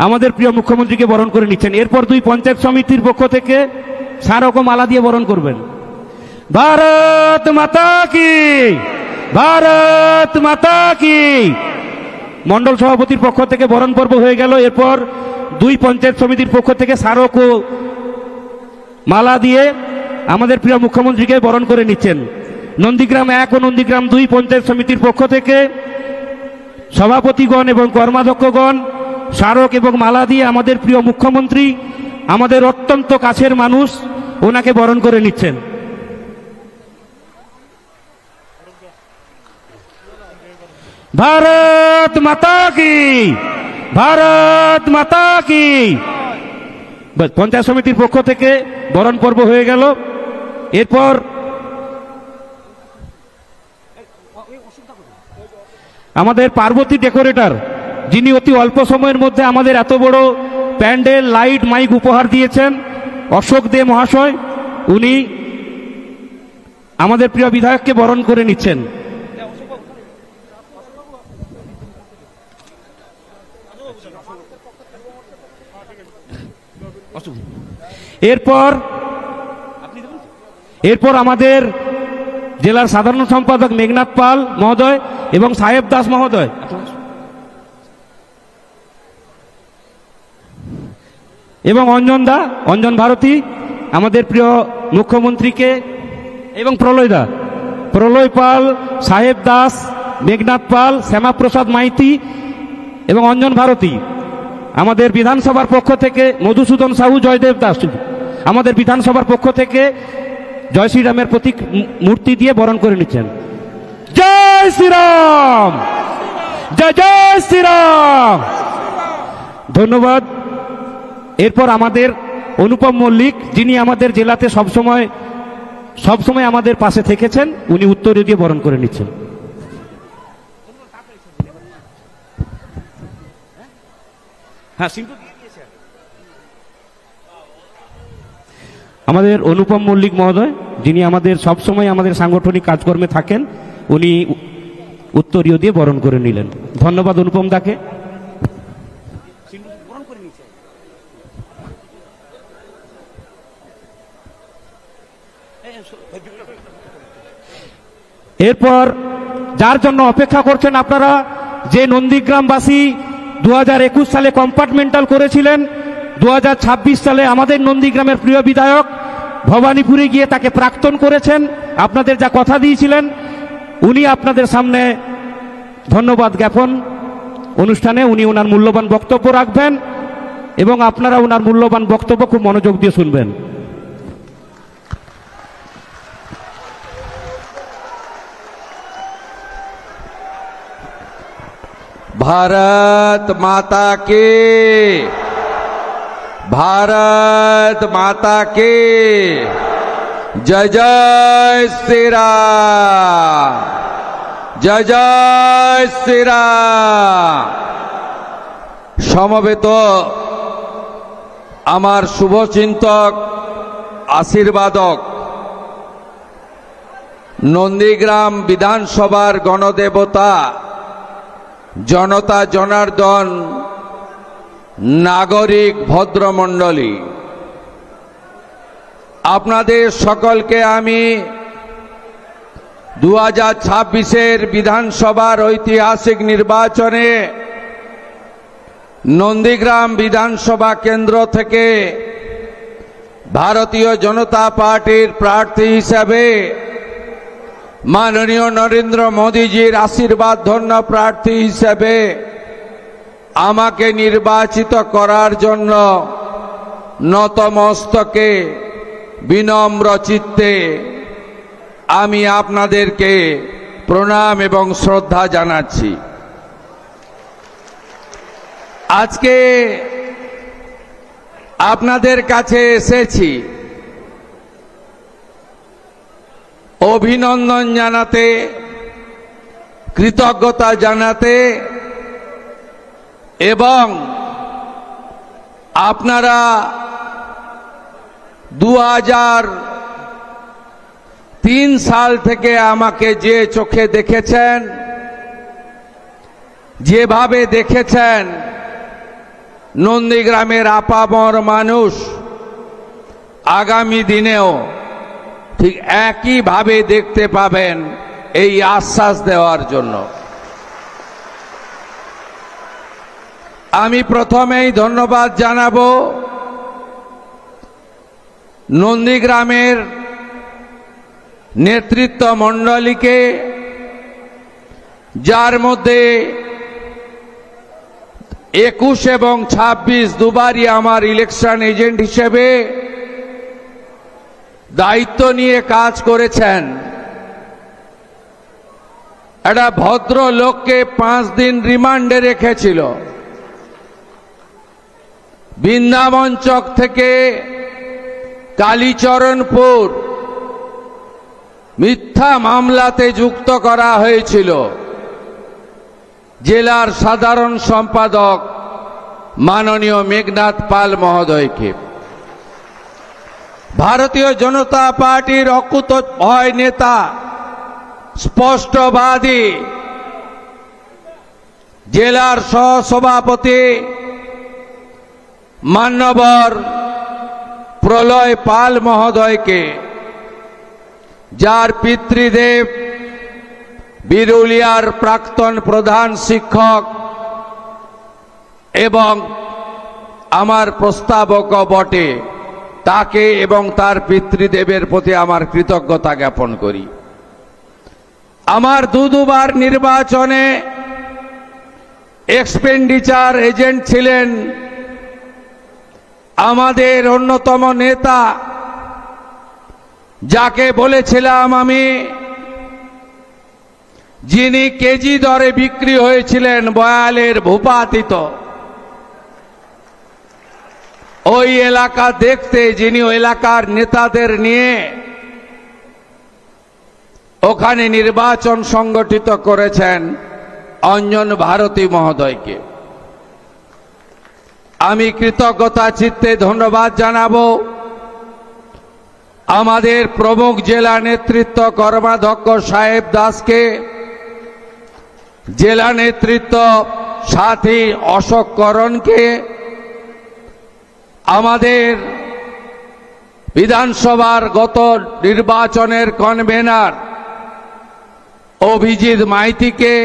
আমাদের প্রিয় মুখ্যমন্ত্রীকে বরণ করে নিচ্ছেন। এরপর 2 পঞ্চায়েত সমিতির পক্ষ থেকে স্মারক ও মালা দিয়ে বরণ করবেন। ভারত মাতা কি, ভারত মাতা কি। মণ্ডল সভাপতির পক্ষ থেকে বরণ পর্ব হয়ে গেল। এরপর 2 পঞ্চায়েত সমিতির পক্ষ থেকে স্মারক ও মালা দিয়ে আমাদের প্রিয় মুখ্যমন্ত্রীকে বরণ করে নিচ্ছেন। নন্দীগ্রাম 1 ও নন্দীগ্রাম 2 পঞ্চায়েত সমিতির পক্ষ থেকে সভাপতিগণ এবং কর্মাধ্যক্ষগণ স্মারক এবং মালা দিয়ে আমাদের প্রিয় মুখ্যমন্ত্রী, আমাদের অত্যন্ত কাছের মানুষ, ওনাকে বরণ করে নিচ্ছেন। भारत माता की, भारत माता की। পঞ্চায়েত সমিতির পক্ষ থেকে বরণ পর্ব হয়ে গেল। এরপর আমাদের পার্বতী ডেকোরেটর, যিনি অতি অল্প সময়ের মধ্যে আমাদের এত বড় প্যান্ডেল, লাইট, মাইক উপহার দিয়েছেন, অশোক দে মহাশয়, উনি আমাদের প্রিয় বিধায়ককে বরণ করে নিচ্ছেন। এরপর আমাদের জেলার সাধারণ সম্পাদক মেঘনাথ পাল মহোদয় এবং সাহেব দাস মহোদয় এবং অঞ্জন ভারতী আমাদের প্রিয় মুখ্যমন্ত্রীকে, এবং প্রলয় পাল, সাহেব দাস, মেঘনাথ পাল, শ্যামা প্রসাদ মাইতি এবং অঞ্জন ভারতী আমাদের বিধানসভার পক্ষ থেকে, মধুসূদন সাহু, জয়দেব দাস আমাদের বিধানসভার পক্ষ থেকে জয় শ্রীরামের প্রতীক মূর্তি দিয়ে বরণ করে নিচ্ছেন। জয় শ্রীরাম, জয় জয় শ্রীরাম। ধন্যবাদ। এরপর আমাদের অনুপম মল্লিক, যিনি আমাদের জেলাতে সবসময় আমাদের পাশে থেকেছেন, উনি উত্তরে দিয়ে বরণ করে নিচ্ছেন। আমাদের অনুপম মল্লিক মহোদয়, যিনি আমাদের সবসময় আমাদের সাংগঠনিক কাজকর্মে থাকেন, উনি উত্তরীয় দিয়ে বরণ করে নিলেন। ধন্যবাদ অনুপম দাকে। এরপর যার জন্য অপেক্ষা করছেন আপনারা, যে নন্দীগ্রামবাসী 2021 সালে কম্পার্টমেন্টাল করেছিলেন, 2026 সালে আমাদের নন্দীগ্রামের প্রিয় বিধায়ক ভবানীপুরে গিয়ে তাকে প্রাক্তন করেছেন, আপনাদের যা কথা দিয়েছিলেন, উনি আপনাদের সামনে ধন্যবাদ জ্ঞাপন অনুষ্ঠানে উনি ওনার মূল্যবান বক্তব্য রাখবেন এবং আপনারা ওনার মূল্যবান বক্তব্য খুব মনোযোগ দিয়ে শুনবেন। भारत माता के, भारत माता के जय जय श्री राम, जय जय श्री राम। সমবেত আমার শুভচিন্তক আশীর্বাদক নন্দীগ্রাম বিধানসভার গণদেবতা জনতা জনার্দন নাগরিক ভদ্রমণ্ডলী, আপনাদের সকলকে আমি 2026-এর বিধানসভার ঐতিহাসিক নির্বাচনে নন্দীগ্রাম বিধানসভা কেন্দ্র থেকে ভারতীয় জনতা পার্টির প্রার্থী হিসাবে মাননীয় নরেন্দ্র মোদীজির আশীর্বাদ ধন্য প্রার্থী হিসেবে আমাকে নির্বাচিত করার জন্য নতমস্তকে বিনম্র চিত্তে আমি আপনাদেরকে প্রণাম এবং শ্রদ্ধা জানাচ্ছি। আজকে আপনাদের কাছে এসেছি অভিনন্দন জানাতে, কৃতজ্ঞতা জানাতে এবং আপনারা 2003 সাল থেকে আমাকে যে চোখে দেখেছেন, যেভাবে দেখেছেন নন্দীগ্রামের আপামর মানুষ আগামী দিনেও ঠিক একইভাবে দেখতে পাবেন, এই আশ্বাস দেওয়ার জন্য আমি প্রথমেই ধন্যবাদ জানাবো নন্দীগ্রামের নেতৃত্ব মণ্ডলীকে, যার মধ্যে 21 এবং 26 দুবারই আমার ইলেকশন এজেন্ট হিসেবে দায়িত্ব নিয়ে কাজ করেছেন। একটা ভদ্র লোককে 5 দিন রিমান্ডে রেখেছিল। বৃন্দাবন চক থেকে কালীচরণপুর মিথ্যা মামলাতে যুক্ত করা হয়েছিল জেলার সাধারণ সম্পাদক মাননীয় মেঘনাথ পাল মহোদয়কে। ভারতীয় জনতা পার্টির অকুতোভয় নেতা, স্পষ্টবাদী জেলার সহসভাপতি মান্যবর প্রলয় পাল মহোদয়কে, যার পিতৃদেব বিরুলিয়ার প্রাক্তন প্রধান শিক্ষক এবং আমার প্রস্তাবক বটে, তাকে এবং তার পিতৃদেবের প্রতি আমার কৃতজ্ঞতা জ্ঞাপন করি। আমার দুবার নির্বাচনে এক্সপেন্ডিচার এজেন্ট ছিলেন আমাদের অন্যতম নেতা, যাকে বলেছিলাম আমি, যিনি কেজি দরে বিক্রি হয়েছিলেন বয়ালের ভূপাতিত, ওই এলাকা দেখতে, যিনি ওই এলাকার নেতাদের নিয়ে ওখানে নির্বাচন সংগঠিত করেছেন, অঞ্জন ভারতী মহোদয়কে আমি কৃতজ্ঞতা চিত্তে ধন্যবাদ জানাবো। আমাদের প্রমুখ জেলা নেতৃত্ব কর্মাধ্যক্ষ সাহেব দাসকে, জেলা নেতৃত্ব সাথী অশোক করণকে, আমাদের বিধানসভার গত নির্বাচনের কনভেনার অভিজিৎ মাইতিকে,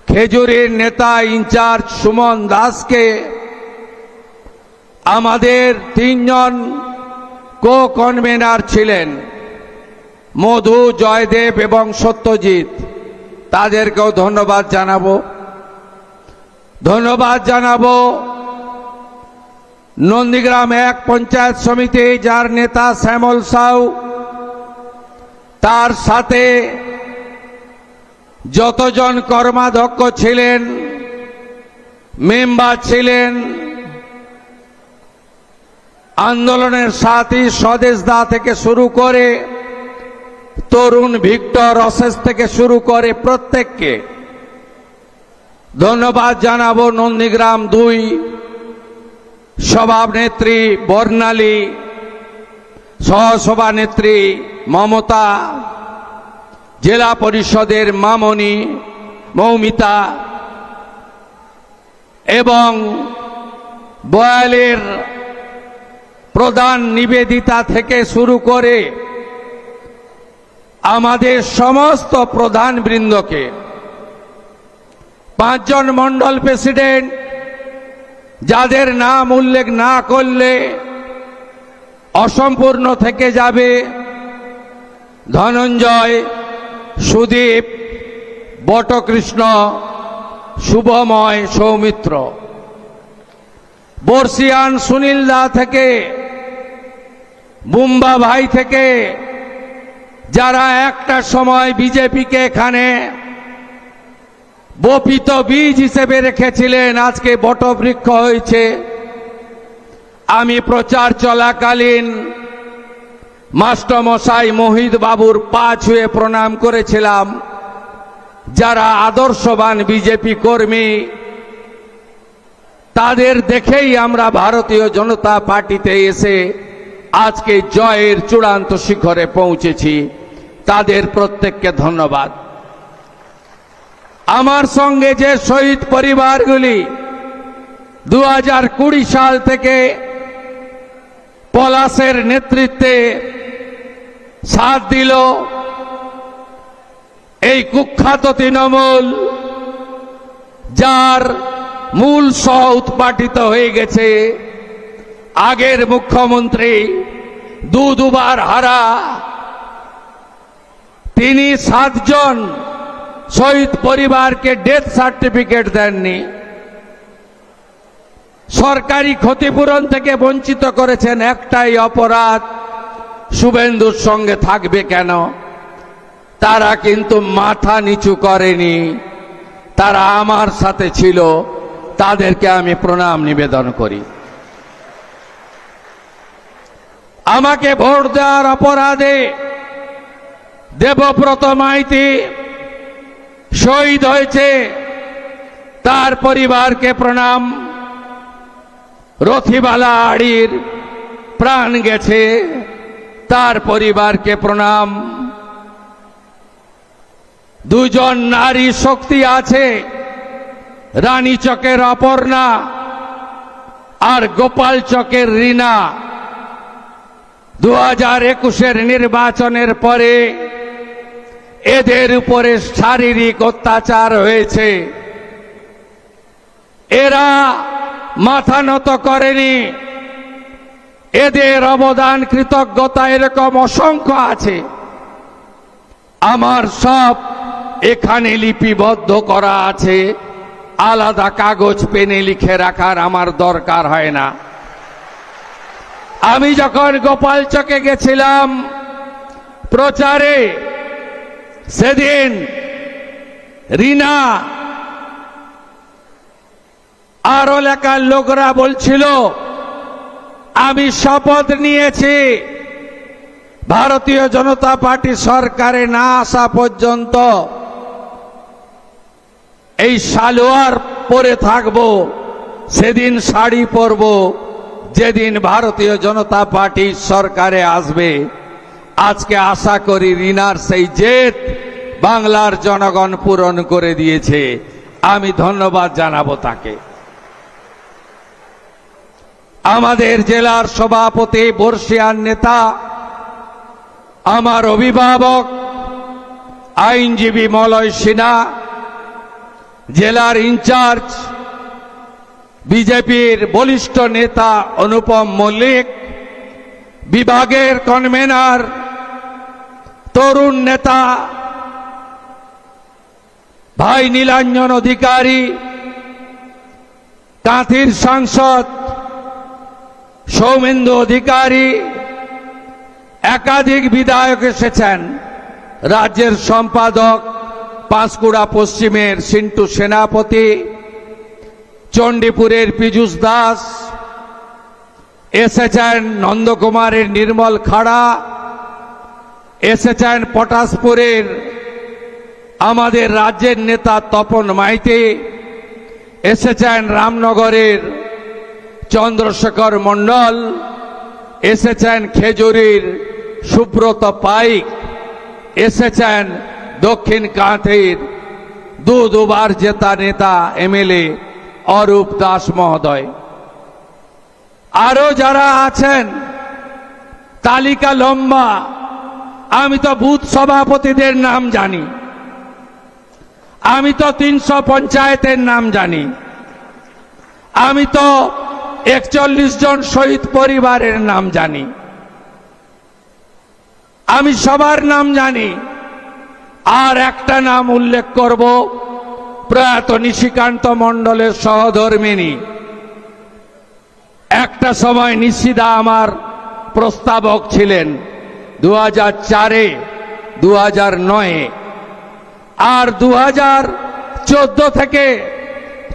খেজুরির নেতা ইনচার্জ সুমন দাসকে, আমাদের 3 জন কো কনভেনার ছিলেন মধু, জয়দেব এবং সত্যজিৎ, তাদেরকেও ধন্যবাদ জানাবো। ধন্যবাদ জানাবো নন্দীগ্রাম 1 পঞ্চায়েত সমিতি, যার নেতা শ্যামল সাউ, তার সাথে যতজন কর্মাধ্যক্ষ ছিলেন, মেম্বার ছিলেন, আন্দোলনের সাথী স্বদেশ দা থেকে শুরু করে তরুণ ভিক্টর অশেষ থেকে শুরু করে প্রত্যেককে ধন্যবাদ জানাবো। নন্দীগ্রাম 2 সভানেত্রী বর্ণালী, সহসভানেত্রী মমতা, জেলা পরিষদের মামনি মৌমিতা এবং বয়ালের প্রধান নিবেদিতা থেকে শুরু করে আমাদের সমস্ত প্রধান বৃন্দকে, 5 জন মন্ডল প্রেসিডেন্ট, যাদের নাম উল্লেখ না করলে অসম্পূর্ণ থেকে যাবে, ধনঞ্জয়, সুদীপ, বটকৃষ্ণ, শুভময়, সৌমিত্র, বর্ষিয়ান সুনীল দা থেকে, বুম্বা ভাই থেকে, যারা একটা সময় বিজেপিকে এখানে বপিত বীজ হিসেবে রেখেছিলেন, আজকে বটবৃক্ষ হয়েছে। আমি প্রচার চলাকালীন মাস্টারমশাই মোহিত বাবুর পা ছুঁয়ে প্রণাম করেছিলাম, যারা আদর্শবান বিজেপি কর্মী, তাদের দেখেই আমরা ভারতীয় জনতা পার্টিতে এসে আজকে জয়ের চূড়ান্ত শিখরে পৌঁছেছি। তাদের প্রত্যেককে ধন্যবাদ। আমার সঙ্গে যে শহীদ পরিবারগুলি 2020 সাল থেকে পলাশের নেতৃত্বে সাথ দিল, এই কুখ্যাত তৃণমূল, যার মূল সহ উৎপাটিত হয়ে গেছে আগের মুখ্যমন্ত্রী, দুবার হারা, তিনি 7 জন শহীদ পরিবারকে ডেথ সার্টিফিকেট দেননি, সরকারি ক্ষতিপূরণ থেকে বঞ্চিত করেছেন। একটাই অপরাধ, শুভেন্দুর সঙ্গে থাকবে কেন? তারা কিন্তু মাথা নিচু করেনি, তারা আমার সাথে ছিল, তাদেরকে আমি প্রণাম নিবেদন করি। আমাকে ভোট দেওয়ার অপরাধে দেবব্রত মাইতি শহীদ হয়েছে, তার পরিবারকে প্রণাম। রথিবালা আড়ির প্রাণ গেছে, তার পরিবারকে প্রণাম। 2 জন নারী শক্তি আছে, রানীচকের অপর্ণা আর গোপাল চকের রীনা। 2021 নির্বাচনের পরে এদের উপরে শারীরিক অত্যাচার হয়েছে, এরা মাথা নত করেনি। এদের অবদান, কৃতজ্ঞতা এরকম অসংখ্য আছে। আমার সব এখানে লিপিবদ্ধ করা আছে, আলাদা কাগজ পেনে লিখে রাখার আমার দরকার হয় না। আমি যখন গোপালচকে গেছিলাম প্রচারে, সেদিন রিনা আর এলাকার লোকরা বলছিল, আমি শপথ নিয়েছি ভারতীয় জনতা পার্টি সরকারে না আসা পর্যন্ত এই সালোয়ার পরে থাকব, সেদিন শাড়ি পরব, যেদিন ভারতীয় জনতা পার্টি সরকারে আসবে। আজকে আশা করি রিনার সেই জেদ বাংলার জনগণ পূরণ করে দিয়েছে, আমি ধন্যবাদ জানাবো তাকে। আমাদের জেলার সভাপতি বর্ষিয়ান নেতা, আমার অভিভাবক আইনজীবী মলয় সিনহা, জেলার ইনচার্জ বিজেপির বলিষ্ঠ নেতা অনুপম মল্লিক, বিভাগের কনভেনার তরুণ নেতা ভাই নীলাঞ্জন অধিকারী, কাঁথির সাংসদ সৌমেন্দু অধিকারী, একাধিক বিধায়ক এসেছেন, রাজ্যের সম্পাদক পাঁশকুড়া পশ্চিমের সিন্টু সেনাপতি, চণ্ডীপুরের পীযূষ দাস এসেছেন, নন্দকুমারের নির্মল খাড়া এসেছেন, পটাশপুরের আমাদের রাজ্যের নেতা তপন মাইতি এসেছেন, রামনগরের চন্দ্রশেখর মণ্ডল এসেছেন, খেজুরির সুব্রত পাইক এসেছেন, দক্ষিণ কাঁথির দুবার জেতা নেতা এমএলএ অরূপ দাস মহোদয়। আরো যারা আছেন তালিকা লম্বা। আমি তো বুথ সভাপতিদের নাম জানি, আমি তো 300 পঞ্চায়েতের নাম জানি, আমি তো 41 জন শহীদ পরিবারের নাম জানি, আমি সবার নাম জানি। আর একটা নাম উল্লেখ করব, প্রয়াত নিশিকান্ত মণ্ডলের সহধর্মিণী। একটা সময় নিশিদা আমার প্রস্তাবক ছিলেন 2004-এ, 2009-এ, আর 2014 থেকে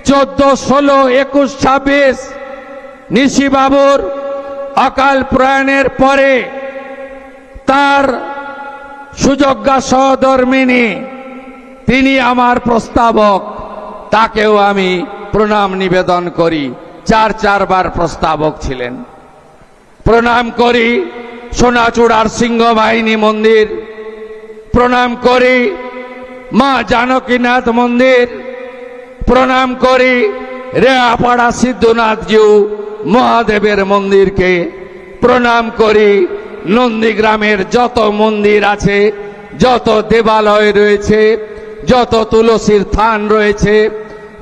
14, 16, 21, 26 নিশিবাবুর অকাল প্রয়াণের পরে তার সুযোগ্যা সহধর্মিণী, তিনি আমার প্রস্তাবক, তাকেও আমি প্রণাম নিবেদন করি। 4 বার প্রস্তাবক ছিলেন। প্রণাম করি সোনাচূড়ার সিংহ বাহিনী মন্দির, প্রণাম করি মা জানকীনাথ মন্দির, প্রণাম করি রেয়াপাড়া সিদ্ধনাথজিউ মহাদেবের মন্দিরকে, প্রণাম করি নন্দীগ্রামের যত মন্দির আছে, যত দেবালয় রয়েছে, যত তুলসীর থান রয়েছে,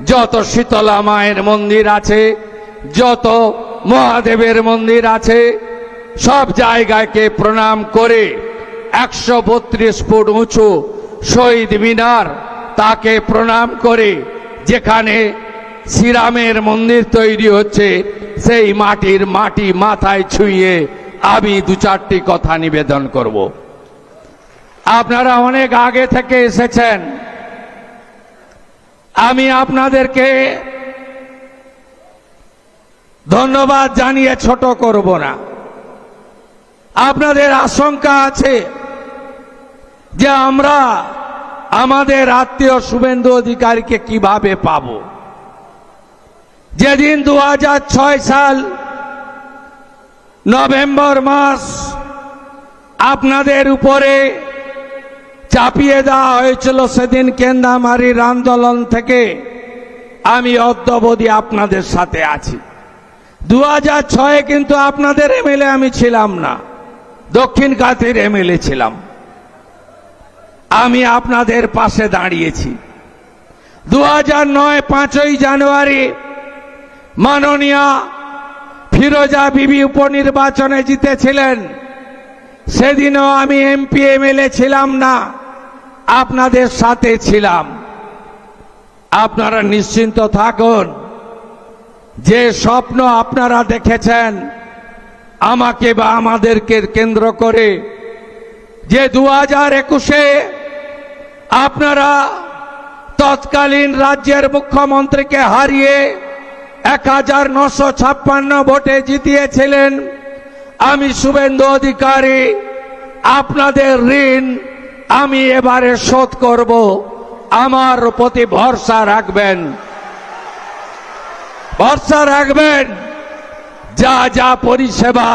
যত শীতলা মায়ের মন্দির আছে, যত মহাদেবের মন্দির আছে, সব জায়গাকে প্রণাম করে 132 ফুট উঁচু শহীদ মিনার, তাকে প্রণাম করে যেখানে শ্রীরামের মন্দির তৈরি হচ্ছে, সেই মাটির মাটি মাথায় ছুঁয়ে আমি 2-4টি কথা নিবেদন করব। আপনারা অনেক আগে থেকে এসেছেন, আমি আপনাদেরকে ধন্যবাদ জানিয়ে ছোট করব না। আপনাদের আশঙ্কা আছে যে আমরা আমাদের আত্মীয় শুভেন্দু অধিকারীকে কিভাবে পাব। যেদিন 2006 সাল নভেম্বর মাস আপনাদের উপরে চাপিয়ে দেওয়া হয়েছিল, সেদিন কেন্দামারির আন্দোলন থেকে আমি অদ্যাবধি আপনাদের সাথে আছি। 2006-এ কিন্তু আপনাদের এমএলএ আমি ছিলাম না, দক্ষিণ কাঁথির এমএলএ ছিলাম। আমি আপনাদের পাশে দাঁড়িয়েছি। 2009 5ই জানুয়ারি মাননীয়া ফিরোজা বিবি উপনির্বাচনে জিতেছিলেন, সেদিনও আমি এমপি এমএলএ ছিলাম না, আপনাদের সাথে ছিলাম। আপনারা নিশ্চিন্ত থাকুন, যে স্বপ্ন আপনারা দেখেছেন আমাকে বা আমাদেরকে কেন্দ্র করে, যে 2021-এ আপনারা তৎকালীন রাজ্যের মুখ্যমন্ত্রীকে হারিয়ে 1956 ভোটে জিতিয়েছিলেন, আমি শুভেন্দু অধিকারী আপনাদের ঋণ আমি এবারে শোধ করব। আমার প্রতি ভরসা রাখবেন, ভরসা রাখবেন। যা যা পরিষেবা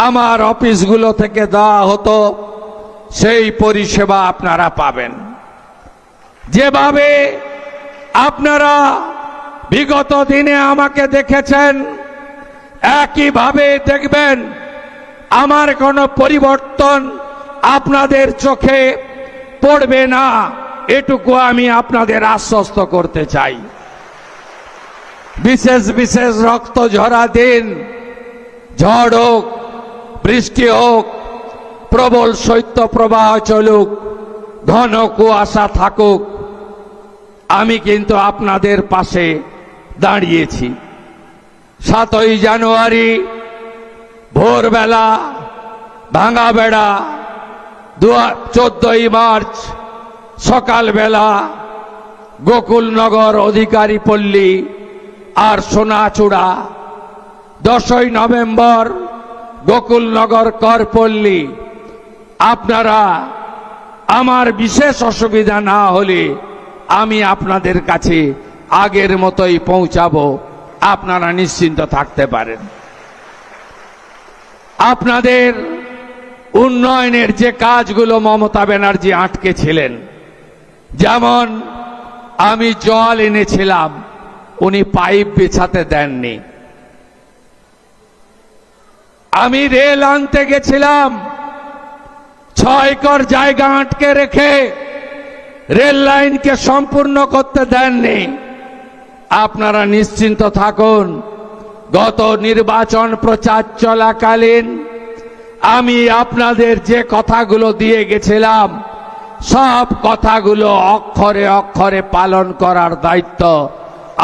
আমার অফিসগুলো থেকে দেওয়া হতো, সেই পরিষেবা আপনারা পাবেন। যেভাবে আপনারা বিগত দিনে আমাকে দেখেছেন, একইভাবে দেখবেন আমার কোনো পরিবর্তন আপনাদের চোখে পড়বে না, এটুকু আমি আপনাদের আশ্বস্ত করতে চাই। বিশেষ বিশেষ রক্ত ঝরা দিন, ঝড় হোক, বৃষ্টি হোক, প্রবল শৈত্য প্রবাহ চলুক, ঘন কুয়াশা থাকুক, আমি কিন্তু আপনাদের পাশে দাঁড়িয়েছি। 7ই জানুয়ারি ভোরবেলা ভাঙা বেড়া, 14ই মার্চ সকালবেলা গোকুলনগর, অধিকারী পল্লী আর সোনাচূড়া, 10ই নভেম্বর গোকুলনগর করপল্লী। আপনারা আমার বিশেষ অসুবিধা না হলে আমি আপনাদের কাছে আগের মতোই পৌঁছাবো, আপনারা নিশ্চিন্ত থাকতে পারেন। আপনাদের উন্নয়নের যে কাজগুলো মমতা ব্যানার্জি আটকে ছিলেন, যেমন আমি জল এনেছিলাম, উনি পাইপ বিছাতে দেননি। আমি রেল আনতে গেছিলাম, 6 একর জায়গা আটকে রেখে রেল লাইনকে সম্পূর্ণ করতে দেননি। আপনারা নিশ্চিন্ত থাকুন, গত নির্বাচন প্রচার চলাকালীন আমি আপনাদের যে কথাগুলো দিয়ে গেছিলাম, সব কথাগুলো অক্ষরে অক্ষরে পালন করার দায়িত্ব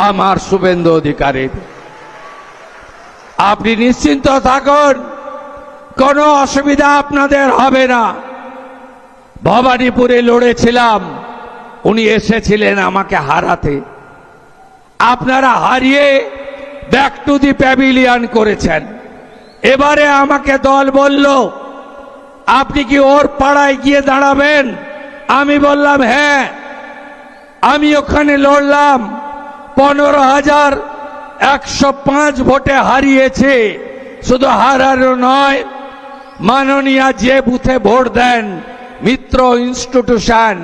আমার শুভেন্দু অধিকারীর। আপনি নিশ্চিন্ত থাকুন, কোনো অসুবিধা আপনাদের হবে না। ভবানীপুরে লড়েছিলাম, উনি এসেছিলেন আমাকে হারাতে, আপনারা হারিয়ে ব্যাক টু দি প্যাভিলিয়ন করেছেন। এবারে আমাকে দল বলল, আপনি কি ওর পাড়ায় গিয়ে দাঁড়াবেন? আমি বললাম হ্যাঁ। আমি ওখানে লড়লাম, 15,105 ভোটে হারিয়েছে। শুধু হারানো নয়, মাননীয় যে বুথে ভোট দেন মিত্র ইনস্টিটিউশন,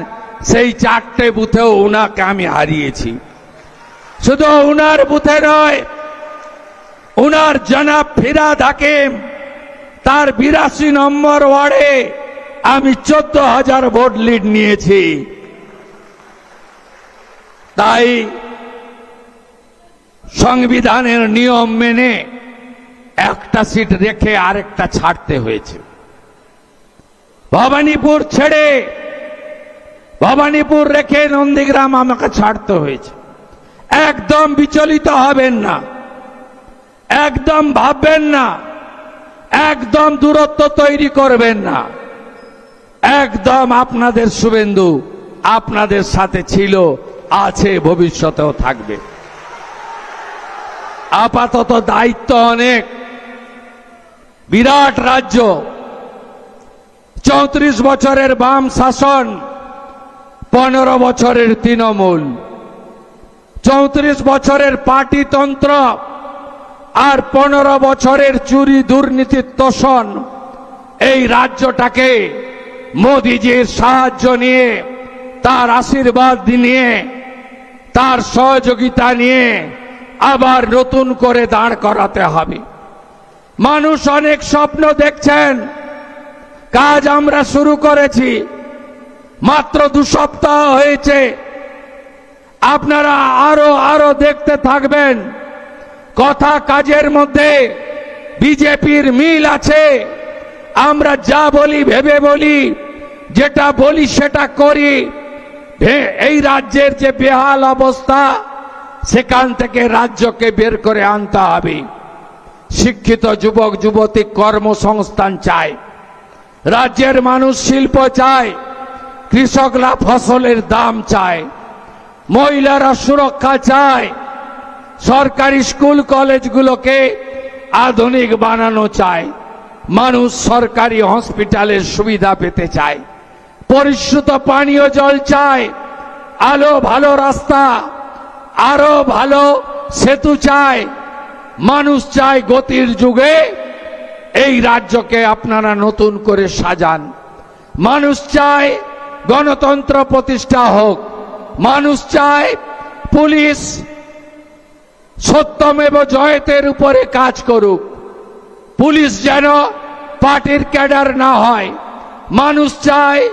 সেই 4টে বুথেও উনাকে আমি হারিয়েছি। শুধু উনার বুথে নয়, উনার জনাব ফিরাদ হাকিম, তার 82 নম্বর ওয়ার্ডে আমি 14,000 ভোট লিড নিয়েছি। তাই সংবিধানের নিয়ম মেনে একটা সিট রেখে আরেকটা ছাড়তে হয়েছে। ভবানীপুর ছেড়ে, ভবানীপুর রেখে নন্দীগ্রাম আমাকে ছাড়তে হয়েছে। একদম বিচলিত হবেন না, একদম ভাববেন না, একদম দূরত্ব তৈরি করবেন না। একদম আপনাদের শুভেন্দু আপনাদের সাথে ছিল, আছে, ভবিষ্যতেও থাকবে। আপাতত দায়িত্ব অনেক, বিরাট রাজ্য, 34 বছরের বাম শাসন, 15 বছরের তৃণমূল, 34 বছরের পার্টিতন্ত্র আর 15 বছরের চুরি দুর্নীতির তোষণ। এই রাজ্যটাকে মোদিজির সাহায্য নিয়ে, তার আশীর্বাদ নিয়ে, তার সহযোগিতা নিয়ে আবার নতুন করে দাঁড় করাতে হবে। মানুষ অনেক স্বপ্ন দেখছেন, কাজ আমরা শুরু করেছি, মাত্র 2 সপ্তাহ হয়েছে। আপনারা আরো দেখতে থাকবেন। কথা কাজের মধ্যে বিজেপির মিল আছে। আমরা যা বলি ভেবে বলি, যেটা বলি সেটা করি। এই রাজ্যের যে বেহাল অবস্থা, সেখান থেকে রাজ্যকে বের করে আনতে হবে। শিক্ষিত যুবক যুবতী কর্মসংস্থান চায়, রাজ্যের মানুষ শিল্প চায়, কৃষকরা ফসলের দাম চায়, মহিলারা সুরক্ষা চায়, সরকারি স্কুল কলেজগুলোকে আধুনিক বানানো চায়, মানুষ সরকারি হসপিটালের সুবিধা পেতে চায়, পরিশুদ্ধ পানীয় জল চায়, আলো ভালো রাস্তা, আরো ভালো সেতু চায়। মানুষ চায় গতির যুগে এই রাজ্যকে আপনারা নতুন করে সাজান। মানুষ চায় গণতন্ত্র প্রতিষ্ঠা হোক। মানুষ চায় পুলিশ সত্যমেব জয়তের উপরে কাজ করুক। পুলিশ যেন পার্টির ক্যাডার না হয়। মানুষ চায়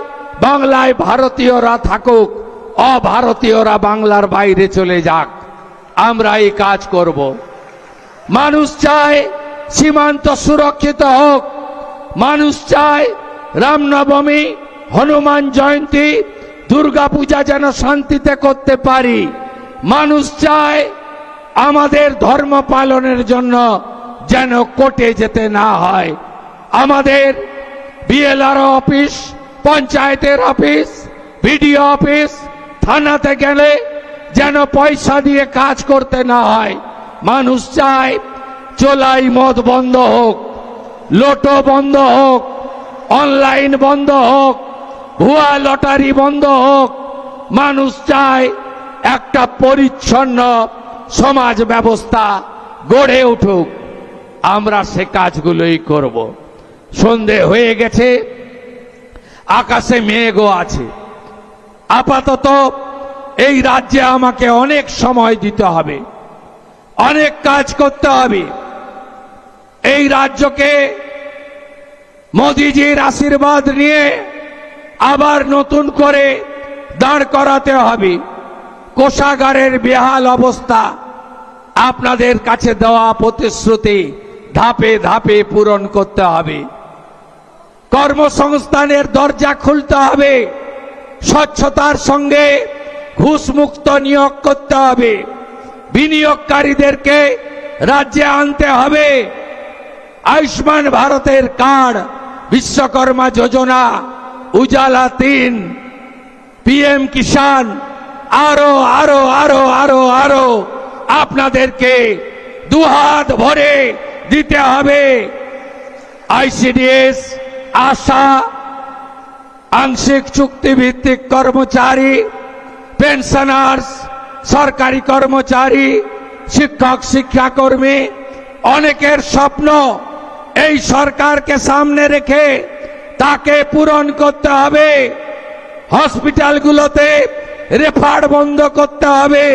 বাংলায় ভারতীয়রা থাকুক, অভারতীয়রা বাংলার বাইরে চলে যাক। আমরা এই কাজ করব। মানুষ চায় সীমান্ত সুরক্ষিত হোক। মানুষ চায় রামনবমী, হনুমান জয়ন্তী, দুর্গাপূজা যেন শান্তিতে করতে পারি। মানুষ চায় আমাদের ধর্ম পালনের জন্য যেন কোর্টে যেতে না হয়। আমাদের বিএলআরও অফিস, পঞ্চায়েতের অফিস, বিডিও অফিস, থানাতে গেলে যেন পয়সা দিয়ে কাজ করতে না হয়। মানুষ চায় চোলাই মদ বন্ধ হোক, লোটো বন্ধ হোক, অনলাইন বন্ধ হোক, ভুয়া লটারি বন্ধ হোক। মানুষ চায় একটা পরিচ্ছন্ন সমাজ ব্যবস্থা গড়ে উঠুক। আমরা সে কাজগুলোই করব। সন্ধে হয়ে গেছে, আকাশে মেঘও আছে। আপাতত এই রাজ্যে আমাকে অনেক সময় দিতে হবে, অনেক কাজ করতে হবে। এই রাজ্যকে মোদিজির আশীর্বাদ নিয়ে আবার নতুন করে দাঁড় করাতে হবে। কোষাগারের বেহাল অবস্থা, আপনাদের কাছে দেওয়া প্রতিশ্রুতি ধাপে ধাপে পূরণ করতে হবে। কর্মসংস্থানের দরজা খুলতে হবে। স্বচ্ছতার সঙ্গে ঘুষমুক্ত নিয়োগ করতে হবে। বিনিয়োগকারীদেরকে রাজ্যে আনতে হবে। আয়ুষ্মান ভারতের কার্ড, বিশ্বকর্মা যোজনা, উজালা 3, পিএম কিষাণ, আরো আরো আরো আরো আরো আপনাদেরকে দুহাত ভরে দিতে হবে। আইসিডিএস, আশা, আংশিক চুক্তিভিত্তিক কর্মচারী, পেনশনার্স, সরকারি কর্মচারী, শিক্ষক শিক্ষাকর্মী, অনেকের স্বপ্ন এই সরকারকে সামনে রেখে তাকে পূরণ করতে হবে। হসপিটালগুলোতে রেফার বন্ধ করতে হবে,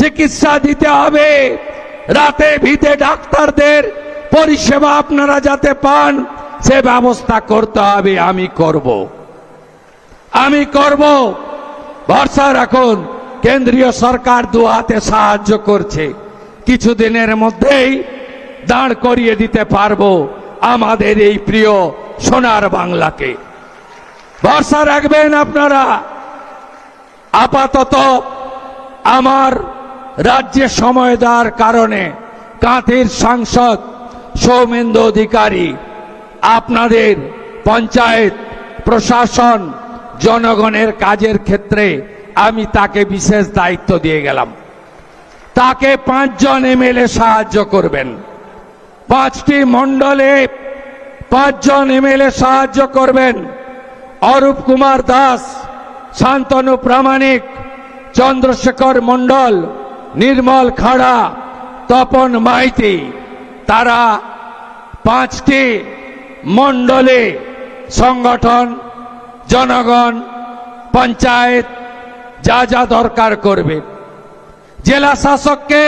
চিকিৎসা দিতে হবে। রাতে ভিতে ডাক্তারদের পরিষেবা আপনারা যাতে পান সে ব্যবস্থা করতে হবে। আমি করব। ভরসা রাখুন, কেন্দ্রীয় সরকার দু হাতে সাহায্য করছে। কিছুদিনের মধ্যেই দাঁড় করিয়ে দিতে পারবো আমাদের এই প্রিয় সোনার বাংলাকে। ভরসা রাখবেন আপনারা। আপাতত আমার রাজ্যে সময় দেওয়ার কারণে কাঁথির সাংসদ সৌমেন্দু অধিকারী আপনাদের পঞ্চায়েত প্রশাসন জনগণের কাজের ক্ষেত্রে আমি তাকে বিশেষ দায়িত্ব দিয়ে গেলাম। তাকে 5 জন এমএলএ সাহায্য করবেন। 5টি মণ্ডলে 5 জন এমএলএ সাহায্য করবেন। অরূপ কুমার দাস, শান্তনু প্রামাণিক, চন্দ্রশেখর মণ্ডল, নির্মল খাড়া, তপন মাইতি, তারা 5টি মণ্ডলে সংগঠন, জনগণ, পঞ্চায়েত যা যা দরকার করবে। জেলা শাসককে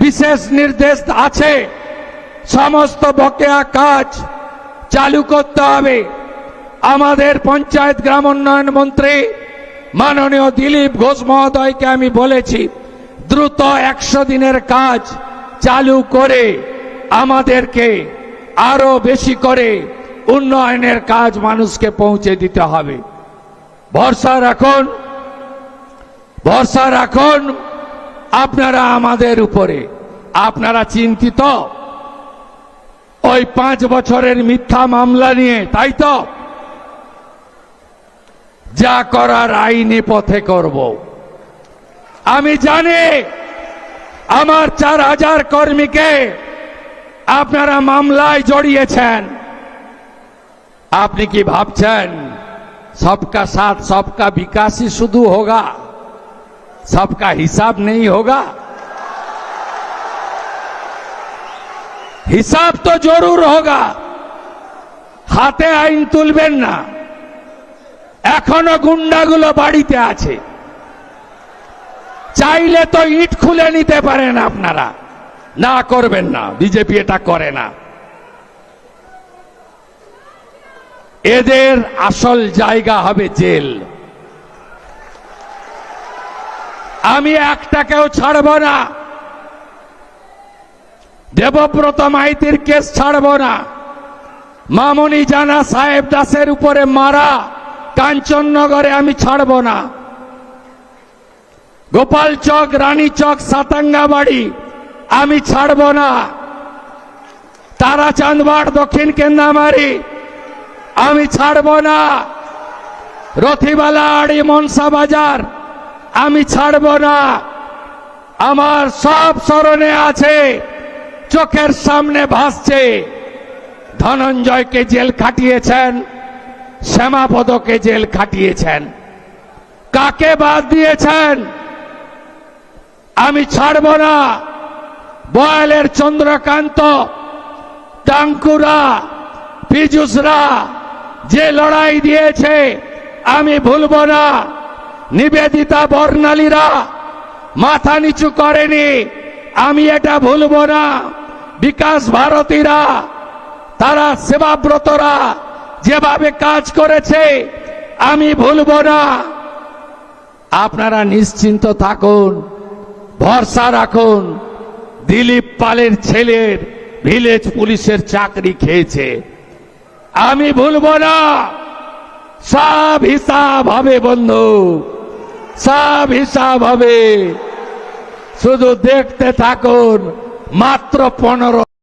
বিশেষ নির্দেশ আছে, সমস্ত বকেয়া কাজ চালু করতে হবে। আমাদের পঞ্চায়েত গ্রাম উন্নয়ন মন্ত্রী মাননীয় দিলীপ ঘোষ মহোদয়কে আমি বলেছি, দ্রুত 100 দিনের কাজ চালু করে আমাদেরকে আরো বেশি করে উন্নয়নের কাজ মানুষকে পৌঁছে দিতে হবে। ভরসা রাখুন আপনারা আমাদের উপরে। আপনারা চিন্তিত ওই 5 বছরের মিথ্যা মামলা নিয়ে, তাই তো? যা করার আইনি পথে করব। আমি জানি আমার 4000 কর্মীকে আপনারা মামলায় জড়িয়েছেন। আপনি কি ভাবছেন सबका साथ सबका विकास ही शुरू होगा, सबका हिसाब नहीं होगा? हिसाब तो जरूर होगा। हाथे आईन तुलबेन ना। এখনো গুন্ডাগুলো বাড়িতে আছে। চাইলে তো ইট খুলে নিতে পারেন আপনারা, না করবেন না, বিজেপি এটা করে না। এদের আসল জায়গা হবে জেল। আমি একটাকেও ছাড়ব না। দেবব্রত মাইতির কেস ছাড়ব না। মামনি জানা সাহেব দাসের উপরে মারা কাঞ্চননগরে আমি ছাড়ব না। গোপাল চক, রানী চক, সাতাঙ্গাবাড়ি আমি ছাড়ব না। তারাচাঁদবাড়, দক্ষিণ কেন্দামারি আমি ছাড়ব না। রথিবালাড়ি, মনসা বাজার আমি ছাড়ব না। আমার সব স্মরণে আছে, চোখের সামনে ভাসছে। ধনঞ্জয়কে জেল খাটিয়েছেন, শ্যামাপদকে জেল খাটিয়েছেন, কাকে বাদ দিয়েছেন? আমি ছাড়ব না। বয়ালের চন্দ্রকান্ত, টাঙ্কুরা, পীযুষরা যে লড়াই দিয়েছে আমি ভুলব না। নিবেদিতা, বর্ণালীরা মাথা নিচু করেনি, আমি এটা ভুলব না। বিকাশ ভারতীরা, তারা সেবাব্রতরা যেভাবে কাজ করেছে আমি ভুলব না। আপনারা নিশ্চিন্ত থাকুন, ভরসা রাখুন। দিলীপ পালের ছেলের ভিলেজ পুলিশের চাকরি খেয়েছে, আমি ভুলব না। সব হিসাব হবে বন্ধু, সব হিসাব হবে। শুধু দেখতে থাকুন। মাত্র 15আছে,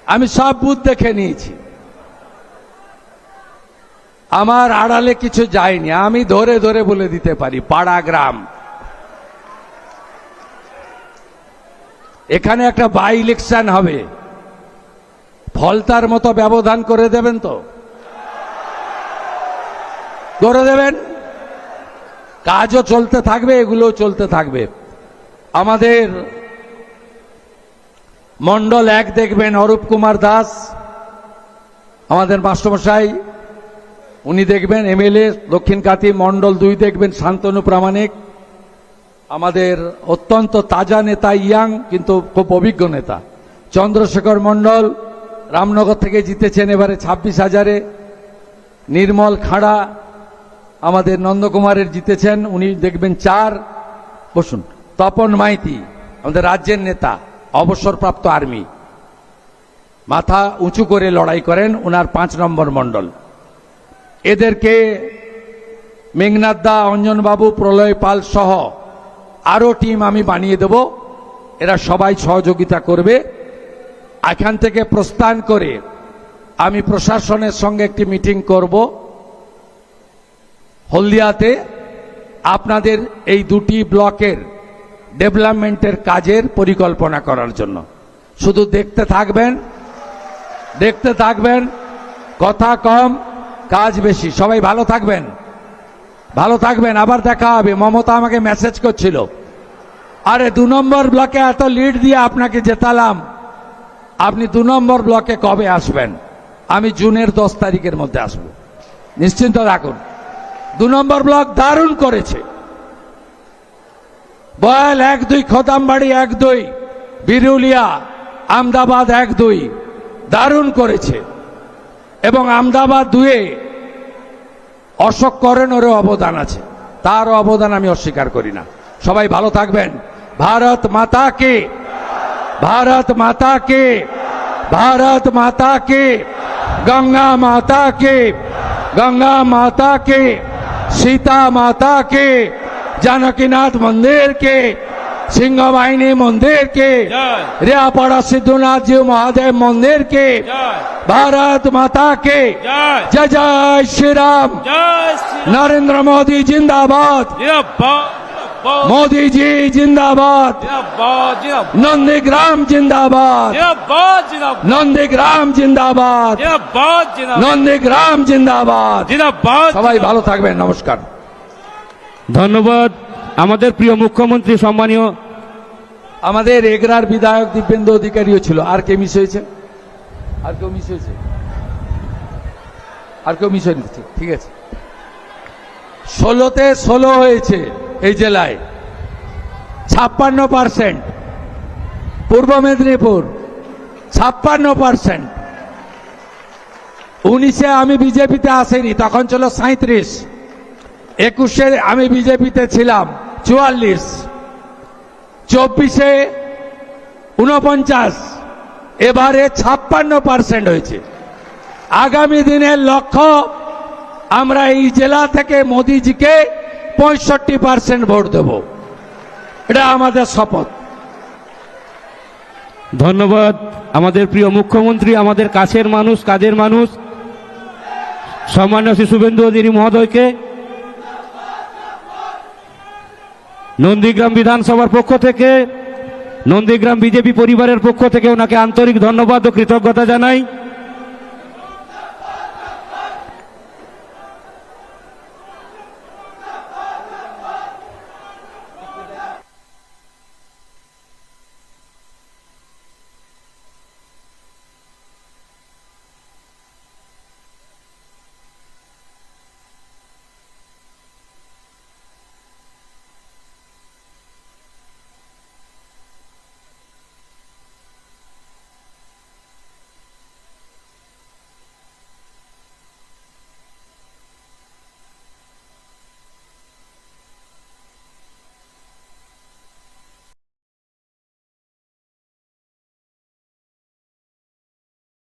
আমি সব বুথ দেখে নিয়েছি। আমার আড়ালে কিছু যায়নি, আমি ধরে ধরে বলে দিতে পারি। পাড়া গ্রাম, এখানে একটা বাই ইলেকশন হবে, ফলতার মতো ব্যবধান করে দেবেন তো? করে দেবেন। কাজও চলতে থাকবে, এগুলোও চলতে থাকবে। আমাদের মন্ডল 1 দেখবেন অরূপ কুমার দাস, আমাদের মাস্টারমশাই, উনি দেখবেন এমএলএ দক্ষিণ কাতি। মন্ডল 2 দেখবেন শান্তনু প্রামাণিক, আমাদের অত্যন্ত তাজা নেতা, ইয়াং কিন্তু খুব অভিজ্ঞ নেতা। চন্দ্রশেখর মন্ডল রামনগর থেকে জিতেছেন এবারে 26,000-এ। নির্মল খাড়া আমাদের নন্দকুমারের জিতেছেন, উনি দেখবেন 4। বসুন। তপন মাইতি আমাদের রাজ্যের নেতা, অবসরপ্রাপ্ত আর্মি, মাথা উঁচু করে লড়াই করেন, ওনার 5 নম্বর মন্ডল। এদেরকে মেঘনাথ দা, অঞ্জনবাবু, প্রলয় পাল সহ আরো টিম আমি বানিয়ে দেব। এরা সবাই সহযোগিতা করবে। এখান থেকে প্রস্থান করে আমি প্রশাসনের সঙ্গে একটি মিটিং করব হলদিয়াতে। আপনাদের এই 2টি ব্লকের ডেভেলপমেন্টের কাজের পরিকল্পনা করার জন্য। শুধু দেখতে থাকবেন, কথা কম, কাজ বেশি। সবাই ভালো থাকবেন। আবার দেখা হবে। মমতা আমাকে মেসেজ করছিল, আরে 2 নম্বর ব্লকে এত লিড দিয়ে আপনাকে জেতালাম, আপনি 2 নম্বর ব্লকে কবে আসবেন? আমি জুনের 10 তারিখের মধ্যে আসব, নিশ্চিন্ত রাখুন। 2 নম্বর ব্লক দারুণ করেছে। বয়াল 1-2, খোদামবাড়ি 1-2, বিরুলিয়া, আমদাবাদ 1-2 দারুণ করেছে। এবং আমদাবাদ 2-এ অশোক করেনেরও অবদান আছে, তার অবদান আমি অস্বীকার করি না। সবাই ভালো থাকবেন। ভারত মাতা কে, ভারত মাতা কে, ভারত মাতা কে, গঙ্গা মাতা কে, গঙ্গা মাতা কে, सीता माता के, जानकीनाथ मंदिर के, सिंह वाहिनी मंदिर के, रेआपाड़ा सिद्धनाथ जी महादेव मंदिर के, भारत माता के, जय जय श्री राम। नरेंद्र मोदी जिंदाबाद, मोदी जी जिंदाबाद, नंदीग्राम जिंदाबाद, नंदीग्राम जिंदाबाद, नंदीग्राम जिंदाबाद। সবাই ভালো থাকবেন, নমস্কার। ধন্যবাদ। আমাদের প্রিয় মুখ্যমন্ত্রী সম্মানীয় আমাদের এগরার বিধায়ক দিব্যেন্দু অধিকারীও ছিল। আর কে মিস হয়েছে? আর কেউ মিস হয়েছে? আর কেউ মিস হয়নি? ঠিক আছে। 16তে 16 হয়েছে এই জেলায়, 56%। পূর্ব মেদিনীপুর 56%। 19-এ আমি বিজেপিতে আসিনি, তখন ছিল 37। 21-এ আমি বিজেপিতে ছিলাম, 44। 24-এ 49, এবারে 56% হয়েছে। আগামী দিনের লক্ষ্য, আমরা এই জেলা থেকে মোদিজিকে 65% ভোট দেব, এটা আমাদের শপথ। ধন্যবাদ। আমাদের প্রিয় মুখ্যমন্ত্রী, আমাদের কাছের মানুষ, কাজের মানুষ সম্মানীয় শ্রী শুভেন্দু অধিকারী মহোদয়কে নন্দীগ্রাম বিধানসভার পক্ষ থেকে, নন্দীগ্রাম বিজেপি পরিবারের পক্ষ থেকে ওনাকে আন্তরিক ধন্যবাদ ও কৃতজ্ঞতা জানাই।